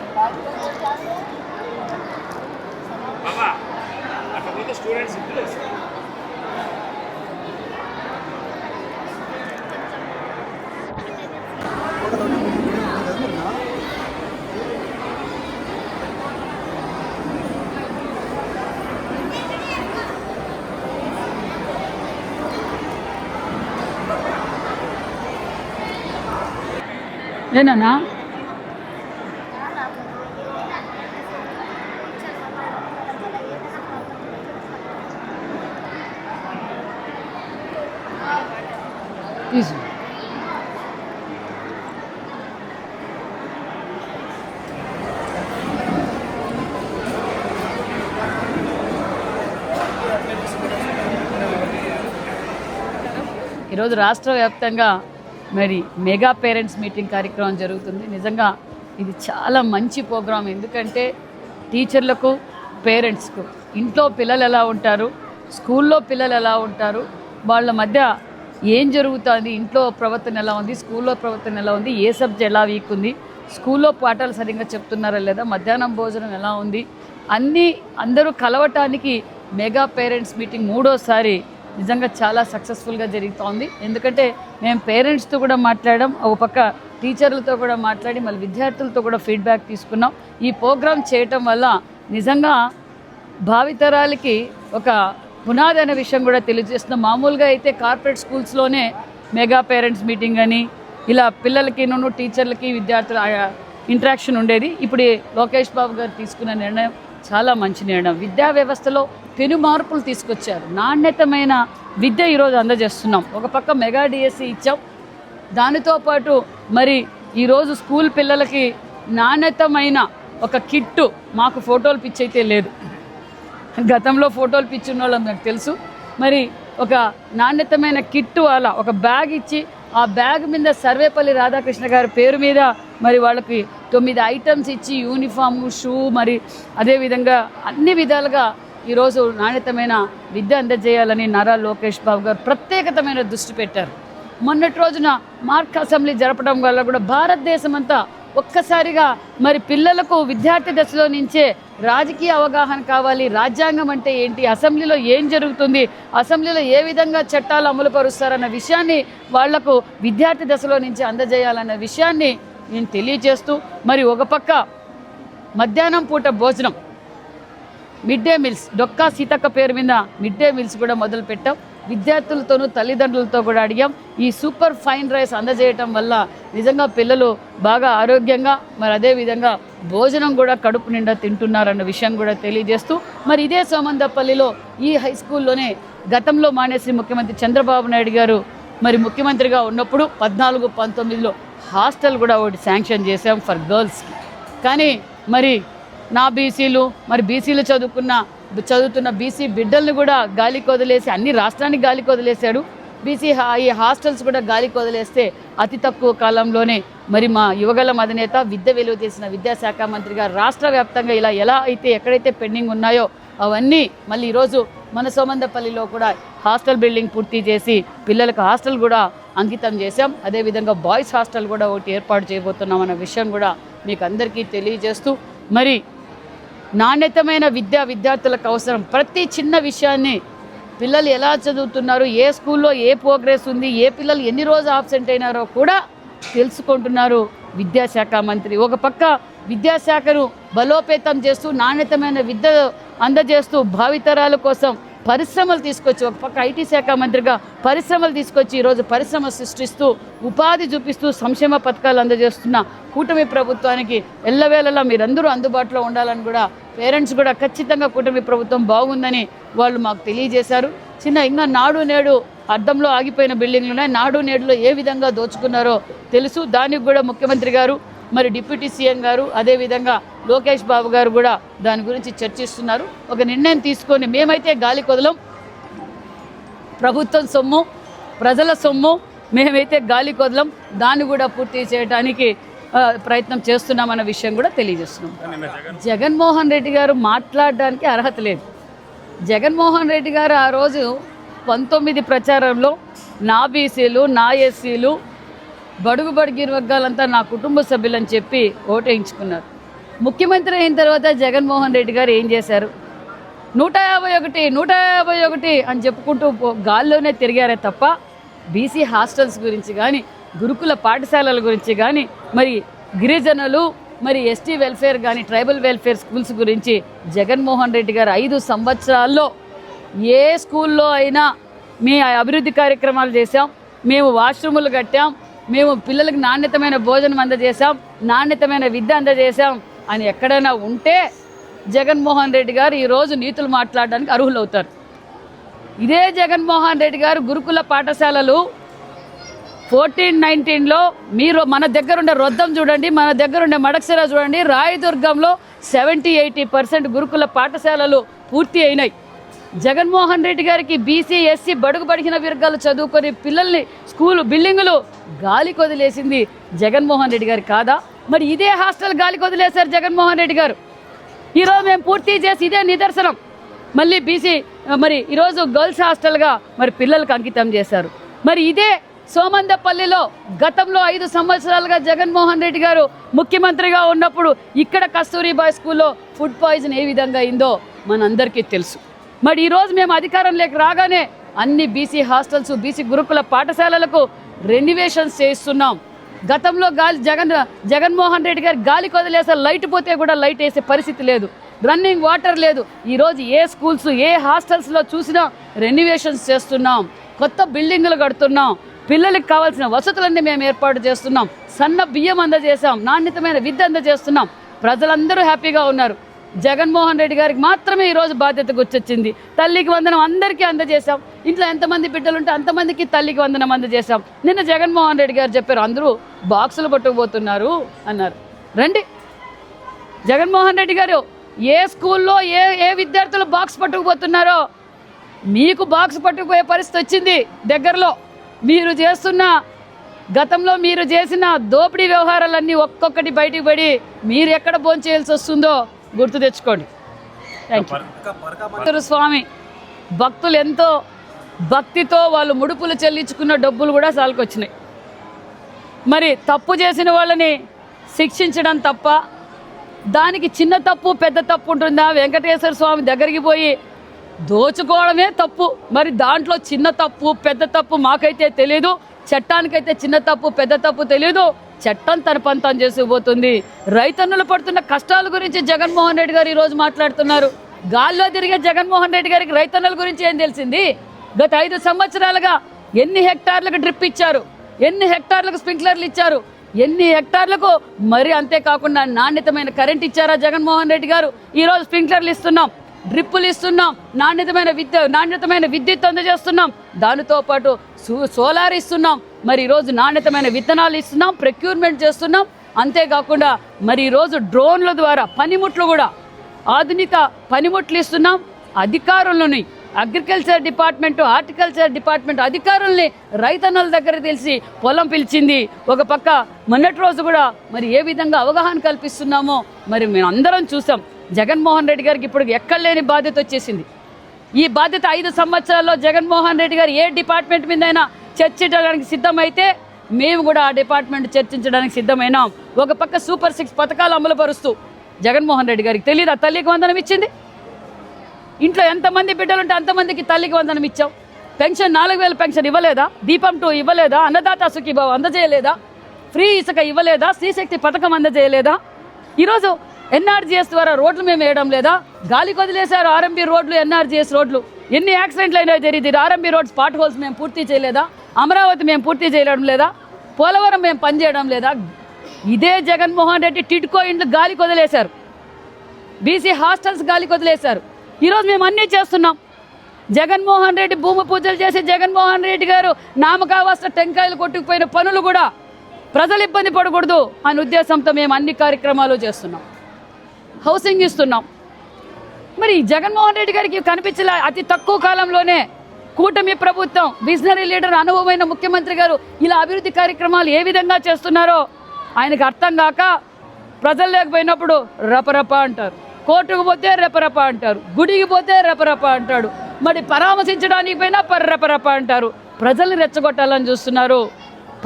ఏనా? తీసు. ఈరోజు రాష్ట్ర వ్యాప్తంగా మరి మెగా పేరెంట్స్ మీటింగ్ కార్యక్రమం జరుగుతుంది. నిజంగా ఇది చాలా మంచి ప్రోగ్రాం. ఎందుకంటే టీచర్లకు, పేరెంట్స్కు ఇంట్లో పిల్లలు ఎలా ఉంటారు, స్కూల్లో పిల్లలు ఎలా ఉంటారు, వాళ్ళ మధ్య ఏం జరుగుతుంది, ఇంట్లో ప్రవర్తన ఎలా ఉంది, స్కూల్లో ప్రవర్తన ఎలా ఉంది, ఏ సబ్జెక్ట్ ఎలా వీక్ ఉంది, స్కూల్లో పాఠాలు సరిగ్గా చెప్తున్నారా లేదా, మధ్యాహ్నం భోజనం ఎలా ఉంది, అందరూ కలవటానికి మెగా పేరెంట్స్ మీటింగ్ 3వసారి నిజంగా చాలా సక్సెస్ఫుల్గా జరుగుతోంది. ఎందుకంటే మేము పేరెంట్స్తో కూడా మాట్లాడడం, ఒక పక్క టీచర్లతో కూడా మాట్లాడి మళ్ళీ విద్యార్థులతో కూడా ఫీడ్బ్యాక్ తీసుకున్నాం. ఈ ప్రోగ్రాం చేయటం వల్ల నిజంగా భావితరాలకి ఒక పునాది అనే విషయం కూడా తెలియజేస్తున్నాం. మామూలుగా అయితే కార్పొరేట్ స్కూల్స్లోనే మెగా పేరెంట్స్ మీటింగ్ అని ఇలా పిల్లలకి టీచర్లకి విద్యార్థుల ఇంటరాక్షన్ ఉండేది. ఇప్పుడు లోకేష్ బాబు గారు తీసుకున్న నిర్ణయం చాలా మంచి నిర్ణయం. విద్యా వ్యవస్థలో పెను మార్పులు తీసుకొచ్చారు. నాణ్యతమైన విద్య ఈరోజు అందజేస్తున్నాం. ఒక పక్క మెగా డిఎస్సి ఇచ్చాం. దానితో పాటు మరి ఈరోజు స్కూల్ పిల్లలకి నాణ్యతమైన ఒక కిట్టు, మాకు ఫోటోలు పిచ్చి అయితే లేదు, గతంలో ఫోటోలు పిచ్చి ఉన్న వాళ్ళం నాకు తెలుసు. మరి ఒక నాణ్యతమైన కిట్టు అలా ఒక బ్యాగ్ ఇచ్చి ఆ బ్యాగ్ మీద సర్వేపల్లి రాధాకృష్ణ గారి పేరు మీద మరి వాళ్ళకి 9 ఐటమ్స్ ఇచ్చి యూనిఫాము, షూ, మరి అదేవిధంగా అన్ని విధాలుగా ఈరోజు నాణ్యతమైన విద్య అందజేయాలని నారా లోకేష్ బాబు గారు ప్రత్యేకతమైన దృష్టి పెట్టారు. మొన్నటి రోజున మార్క్ అసెంబ్లీ జరపడం వల్ల కూడా భారతదేశం అంతా ఒక్కసారిగా మరి పిల్లలకు విద్యార్థి దశలో నుంచే రాజకీయ అవగాహన కావాలి, రాజ్యాంగం అంటే ఏంటి, అసెంబ్లీలో ఏం జరుగుతుంది, అసెంబ్లీలో ఏ విధంగా చట్టాలు అమలు పరుస్తారన్న విషయాన్ని వాళ్లకు విద్యార్థి దశలో నుంచి అందజేయాలన్న విషయాన్ని నేను తెలియజేస్తూ, మరి ఒక పక్క మధ్యాహ్నం పూట భోజనం mid day meals Dokka Seethakka పేరు మీద మిడ్ డే మీల్స్ కూడా మొదలు పెట్టాం. విద్యార్థులతోనూ తల్లిదండ్రులతో కూడా అడిగాం. ఈ సూపర్ ఫైన్ రైస్ అందజేయటం వల్ల నిజంగా పిల్లలు బాగా ఆరోగ్యంగా మరి అదేవిధంగా భోజనం కూడా కడుపు నిండా తింటున్నారన్న విషయం కూడా తెలియజేస్తూ, మరి ఇదే సోమందపల్లిలో ఈ హై స్కూల్లోనే గతంలో మానేసి ముఖ్యమంత్రి చంద్రబాబు నాయుడు గారు మరి ముఖ్యమంత్రిగా ఉన్నప్పుడు 14-19లో హాస్టల్ కూడా ఒకటి శాంక్షన్ చేశాం ఫర్ గర్ల్స్కి. కానీ మరి నా బీసీలు మరి బీసీలు చదువుతున్న బీసీ బిడ్డల్ని కూడా గాలికి వదిలేసి అన్ని రాష్ట్రానికి గాలికి వదిలేశాడు. ఈ హాస్టల్స్ కూడా గాలికి వదిలేస్తే అతి తక్కువ కాలంలోనే మరి మా యువగలం అధినేత విద్య వెలువ తీసిన విద్యాశాఖ మంత్రిగా రాష్ట్ర వ్యాప్తంగా ఇలా ఎలా అయితే ఎక్కడైతే పెండింగ్ ఉన్నాయో అవన్నీ మళ్ళీ ఈరోజు మన సోమందపల్లిలో కూడా హాస్టల్ బిల్డింగ్ పూర్తి చేసి పిల్లలకు హాస్టల్ కూడా అంకితం చేశాం. అదేవిధంగా బాయ్స్ హాస్టల్ కూడా ఒకటి ఏర్పాటు చేయబోతున్నాం అన్న విషయం కూడా మీకు అందరికీ తెలియజేస్తూ, మరి నాణ్యతమైన విద్యార్థులకు అవసరం. ప్రతి చిన్న విషయాన్ని పిల్లలు ఎలా చదువుతున్నారు, ఏ స్కూల్లో ఏ ప్రోగ్రెస్ ఉంది, ఏ పిల్లలు ఎన్ని రోజులు ఆబ్సెంట్ అయినారో కూడా తెలుసుకుంటున్నారు విద్యాశాఖ మంత్రి. ఒక పక్క విద్యాశాఖను బలోపేతం చేస్తూ నాణ్యతమైన విద్య అందజేస్తూ భావితరాల కోసం పరిశ్రమలు తీసుకొచ్చి, ఒక పక్క ఐటీ శాఖ మంత్రిగా పరిశ్రమలు తీసుకొచ్చి ఈరోజు పరిశ్రమ సృష్టిస్తూ ఉపాధి చూపిస్తూ సంక్షేమ పథకాలు అందజేస్తున్న కూటమి ప్రభుత్వానికి ఎల్లవేళలా మీరందరూ అందుబాటులో ఉండాలని కూడా పేరెంట్స్ కూడా ఖచ్చితంగా కూటమి ప్రభుత్వం బాగుందని వాళ్ళు మాకు తెలియజేశారు. ఇంకా నాడు నేడు అద్దంలో ఆగిపోయిన బిల్డింగ్లు ఉన్నాయి. నాడు నేడులో ఏ విధంగా దోచుకున్నారో తెలుసు. దానికి కూడా ముఖ్యమంత్రి గారు మరి డిప్యూటీ సీఎం గారు అదేవిధంగా లోకేష్ బాబు గారు కూడా దాని గురించి చర్చిస్తున్నారు. ఒక నిర్ణయం తీసుకొని మేమైతే గాలి కొదలం, ప్రభుత్వం సొమ్ము ప్రజల సొమ్ము మేమైతే గాలి కొదలం, దాన్ని కూడా పూర్తి చేయడానికి ప్రయత్నం చేస్తున్నామన్న విషయం కూడా తెలియజేస్తున్నాం. జగన్మోహన్ రెడ్డి గారు మాట్లాడడానికి అర్హత లేదు. జగన్మోహన్ రెడ్డి గారు ఆ రోజు 19 ప్రచారంలో నా బీసీలు, నా ఎస్సీలు, బడుగిన వర్గాలంతా నా కుటుంబ సభ్యులని చెప్పి ఓటేయించుకున్నారు. ముఖ్యమంత్రి అయిన తర్వాత జగన్మోహన్ రెడ్డి గారు ఏం చేశారు? 151 అని చెప్పుకుంటూ గాల్లోనే తిరిగారే తప్ప బీసీ హాస్టల్స్ గురించి కానీ, గురుకుల పాఠశాలల గురించి కానీ, మరి గిరిజనులు మరి ఎస్టీ వెల్ఫేర్ కానీ, ట్రైబల్ వెల్ఫేర్ స్కూల్స్ గురించి జగన్మోహన్ రెడ్డి గారు 5 సంవత్సరాల్లో ఏ స్కూల్లో అయినా మీ అభివృద్ధి కార్యక్రమాలు చేశాం, మేము వాష్రూములు కట్టాం, మేము పిల్లలకు నాణ్యతమైన భోజనం అందజేశాం, నాణ్యతమైన విద్య అందజేశాం అని ఎక్కడైనా ఉంటే జగన్మోహన్ రెడ్డి గారు ఈరోజు నీతులు మాట్లాడడానికి అర్హులవుతారు. ఇదే జగన్మోహన్ రెడ్డి గారు గురుకుల పాఠశాలలు 14-19లో మీరు మన దగ్గరుండే రొద్దం చూడండి, మన దగ్గరుండే మడక్సిర చూడండి, రాయదుర్గంలో 70-80% గురుకుల పాఠశాలలు పూర్తి అయినాయి. జగన్మోహన్ రెడ్డి గారికి బీసీ, ఎస్సీ, బడుగిన వర్గాలు చదువుకొని పిల్లల్ని స్కూల్ బిల్డింగులు గాలికి వదిలేసింది జగన్మోహన్ రెడ్డి గారు కాదా? మరి ఇదే హాస్టల్ గాలికి వదిలేశారు జగన్మోహన్ రెడ్డి గారు. ఈరోజు మేము పూర్తి చేసి ఇదే నిదర్శనం. మళ్ళీ బీసీ మరి ఈరోజు గర్ల్స్ హాస్టల్గా మరి పిల్లలకు అంకితం చేశారు. మరి ఇదే సోమందపల్లిలో గతంలో 5 సంవత్సరాలుగా జగన్మోహన్ రెడ్డి గారు ముఖ్యమంత్రిగా ఉన్నప్పుడు ఇక్కడ కస్తూరిబాయ్ స్కూల్లో ఫుడ్ పాయిజన్ ఏ విధంగా అయిందో మనందరికీ తెలుసు. మరి ఈరోజు మేము అధికారంలోకి రాగానే అన్ని బీసీ హాస్టల్స్, బీసీ గురుకుల పాఠశాలలకు రెన్యువేషన్స్ చేస్తున్నాం. గతంలో జగన్మోహన్ రెడ్డి గారు గాలికి వదిలేసే లైట్ పోతే కూడా లైట్ వేసే పరిస్థితి లేదు, రన్నింగ్ వాటర్ లేదు. ఈరోజు ఏ స్కూల్స్, ఏ హాస్టల్స్లో చూసినా రెన్యువేషన్స్ చేస్తున్నాం, కొత్త బిల్డింగులు కడుతున్నాం, పిల్లలకు కావాల్సిన వసతులన్నీ మేము ఏర్పాటు చేస్తున్నాం, సన్న బియ్యం అందజేసాం, నాణ్యతమైన విద్య అందజేస్తున్నాం. ప్రజలందరూ హ్యాపీగా ఉన్నారు. జగన్మోహన్ రెడ్డి గారికి మాత్రమే ఈరోజు బాధ్యత గుర్తొచ్చింది. తల్లికి వందనం అందరికీ అందజేశాం. ఇంట్లో ఎంతమంది బిడ్డలు ఉంటే అంతమందికి తల్లికి వందనం అందజేశాం. నిన్న జగన్మోహన్ రెడ్డి గారు చెప్పారు అందరూ బాక్సులు పట్టుకుపోతున్నారు అన్నారు. రండి, జగన్మోహన్ రెడ్డి గారు ఏ స్కూల్లో ఏ విద్యార్థులు బాక్స్ పట్టుకుపోతున్నారో మీకు బాక్స్ పట్టుకుపోయే పరిస్థితి వచ్చింది. దగ్గరలో మీరు చేస్తున్న గతంలో మీరు చేసిన దోపిడీ వ్యవహారాలన్నీ ఒక్కొక్కటి బయటికి పడి మీరు ఎక్కడ భోంచేయాల్సి వస్తుందో గుర్తు తెచ్చుకోండి. Thank you. స్వామి భక్తులు ఎంతో భక్తితో వాళ్ళు ముడుపులు చెల్లించుకున్న డబ్బులు కూడా సాల్కొచ్చినాయి. మరి తప్పు చేసిన వాళ్ళని శిక్షించడం తప్ప దానికి చిన్న తప్పు పెద్ద తప్పు ఉంటుందా? వెంకటేశ్వర స్వామి దగ్గరికి పోయి దోచుకోవడమే తప్పు. మరి దాంట్లో చిన్న తప్పు పెద్ద తప్పు మాకైతే తెలియదు. చట్టానికైతే చిన్న తప్పు పెద్ద తప్పు తెలియదు. చట్టం తన పని తాను చేసుకుపోతుంది. రైతన్నులు పడుతున్న కష్టాల గురించి జగన్మోహన్ రెడ్డి గారు ఈరోజు మాట్లాడుతున్నారు. గాల్లో తిరిగే జగన్మోహన్ రెడ్డి గారికి రైతన్నుల గురించి ఏం తెలిసింది? గత 5 సంవత్సరాలుగా ఎన్ని హెక్టార్లకు డ్రిప్ ఇచ్చారు, ఎన్ని హెక్టార్లకు స్ప్రింక్లర్లు ఇచ్చారు, ఎన్ని హెక్టార్లకు మరి అంతేకాకుండా నాణ్యతమైన కరెంట్ ఇచ్చారా జగన్మోహన్ రెడ్డి గారు? ఈరోజు స్ప్రింక్లర్లు ఇస్తున్నాం, డ్రిప్పులు ఇస్తున్నాం, నాణ్యతమైన విద్యుత్ అందజేస్తున్నాం, దానితో పాటు సోలార్ ఇస్తున్నాం. మరి ఈరోజు నాణ్యతమైన విత్తనాలు ఇస్తున్నాం, ప్రొక్యూర్మెంట్ చేస్తున్నాం. అంతేకాకుండా మరి ఈరోజు డ్రోన్ల ద్వారా పనిముట్లు కూడా ఆధునిక పనిముట్లు ఇస్తున్నాం. అధికారులని అగ్రికల్చర్ డిపార్ట్మెంట్, హార్టికల్చర్ డిపార్ట్మెంట్ అధికారుల్ని రైతన్నల దగ్గర తెలిసి పొలం పిలిచింది. ఒక పక్క మొన్నటి రోజు కూడా మరి ఏ విధంగా అవగాహన కల్పిస్తున్నామో మరి మేము అందరం చూసాం. జగన్మోహన్ రెడ్డి గారికి ఇప్పుడు ఎక్కడ లేని బాధ్యత వచ్చేసింది. ఈ బాధ్యత 5 సంవత్సరాల్లో జగన్మోహన్ రెడ్డి గారు ఏ డిపార్ట్మెంట్ మీదైనా చర్చించడానికి సిద్ధమైతే మేము కూడా ఆ డిపార్ట్మెంట్ చర్చించడానికి సిద్ధమైనాం. ఒక పక్క సూపర్ 6 పథకాలు అమలు పరుస్తూ జగన్మోహన్ రెడ్డి గారికి తెలియదా తల్లికి వందనం ఇచ్చింది? ఇంట్లో ఎంతమంది బిడ్డలుంటే అంతమందికి తల్లికి వందనం ఇచ్చాం. పెన్షన్ 4000 పెన్షన్ ఇవ్వలేదా? దీపం 2 ఇవ్వలేదా? అన్నదాత సుఖీభావ అందజేయలేదా? ఫ్రీ ఇసుక ఇవ్వలేదా? శ్రీశక్తి పథకం అందజేయలేదా? ఈరోజు ఎన్ఆర్జీఎస్ ద్వారా రోడ్లు మేము వేయడం లేదా? గాలికి వదిలేశారు ఆర్ఎంబీ రోడ్లు, ఎన్ఆర్జీఎస్ రోడ్లు. ఎన్ని యాక్సిడెంట్లు అయినా జరిగింది. ఆర్ఎంబీ రోడ్స్ స్పాట్ హోల్స్ మేము పూర్తి చేయలేదా? అమరావతి మేము పూర్తి చేయడం లేదా? పోలవరం మేము పనిచేయడం లేదా? ఇదే జగన్మోహన్ రెడ్డి టిడ్కో ఇండ్లు గాలికి వదిలేశారు, బీసీ హాస్టల్స్ గాలికి వదిలేశారు. ఈరోజు మేము అన్నీ చేస్తున్నాం. జగన్మోహన్ రెడ్డి భూమి పూజలు చేసి జగన్మోహన్ రెడ్డి గారు నామకావస్థ టెంకాయలు కొట్టుకుపోయిన పనులు కూడా ప్రజలు ఇబ్బంది పడకూడదు అనే ఉద్దేశంతో మేము అన్ని కార్యక్రమాలు చేస్తున్నాం. హౌసింగ్ ఇస్తున్నాం. మరి జగన్మోహన్ రెడ్డి గారికి కనిపించలే అతి తక్కువ కాలంలోనే కూటమి ప్రభుత్వం, విజనరీ లీడర్, అనుభవమైన ముఖ్యమంత్రి గారు ఇలా అభివృద్ధి కార్యక్రమాలు ఏ విధంగా చేస్తున్నారో ఆయనకు అర్థం కాక ప్రజలు లేకపోయినప్పుడు రపరప అంటారు, కోర్టుకు పోతే రెపరప అంటారు, గుడికి పోతే రెపరప అంటాడు, మరి పరామర్శించడానికి పోయినా పర్రపరప అంటారు. ప్రజల్ని రెచ్చగొట్టాలని చూస్తున్నారు.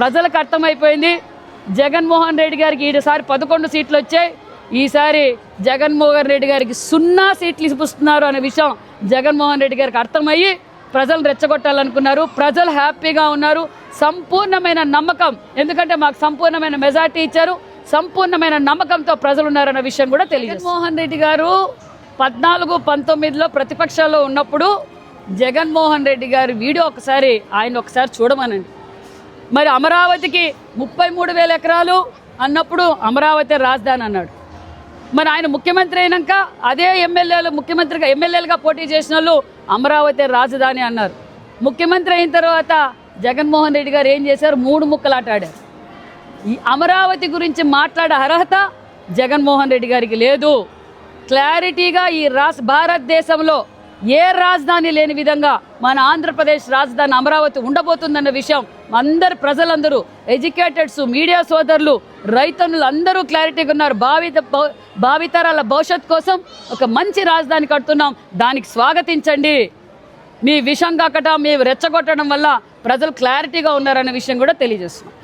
ప్రజలకు అర్థమైపోయింది జగన్మోహన్ రెడ్డి గారికి ఈసారి 11 సీట్లు వచ్చాయి. ఈసారి జగన్మోహన్ రెడ్డి గారికి 0 సీట్లు ఇస్తున్నారు అనే విషయం జగన్మోహన్ రెడ్డి గారికి అర్థమయ్యి ప్రజలను రెచ్చగొట్టాలనుకున్నారు. ప్రజలు హ్యాపీగా ఉన్నారు. సంపూర్ణమైన నమ్మకం, ఎందుకంటే మాకు సంపూర్ణమైన మెజార్టీ ఇచ్చారు, సంపూర్ణమైన నమ్మకంతో ప్రజలు ఉన్నారన్న విషయం కూడా తెలియదు. జగన్మోహన్ రెడ్డి గారు 14-19లో ప్రతిపక్షాల్లో ఉన్నప్పుడు జగన్మోహన్ రెడ్డి గారి వీడియో ఆయన ఒకసారి చూడమనండి. మరి అమరావతికి 33,000 ఎకరాలు అన్నప్పుడు అమరావతి రాజధాని అన్నాడు. మరి ఆయన ముఖ్యమంత్రి అయినాక అదే ఎమ్మెల్యేలుగా పోటీ చేసిన వాళ్ళు అమరావతి రాజధాని అన్నారు. ముఖ్యమంత్రి అయిన తర్వాత జగన్మోహన్ రెడ్డి గారు ఏం చేశారు? 3 ముక్కలాట ఆడారు. ఈ అమరావతి గురించి మాట్లాడే అర్హత జగన్మోహన్ రెడ్డి గారికి లేదు. క్లారిటీగా ఈ భారతదేశంలో ఏ రాజధాని లేని విధంగా మన ఆంధ్రప్రదేశ్ రాజధాని అమరావతి ఉండబోతుందన్న విషయం ప్రజలందరూ, ఎడ్యుకేటెడ్స్, మీడియా సోదరులు, రైతన్నులు అందరూ క్లారిటీగా ఉన్నారు. భావితరాల భవిష్యత్ కోసం ఒక మంచి రాజధాని కడుతున్నాం, దానికి స్వాగతించండి. మీ విషం కాకట, మీ రెచ్చగొట్టడం వల్ల ప్రజలు క్లారిటీగా ఉన్నారన్న విషయం కూడా తెలియజేస్తున్నాం.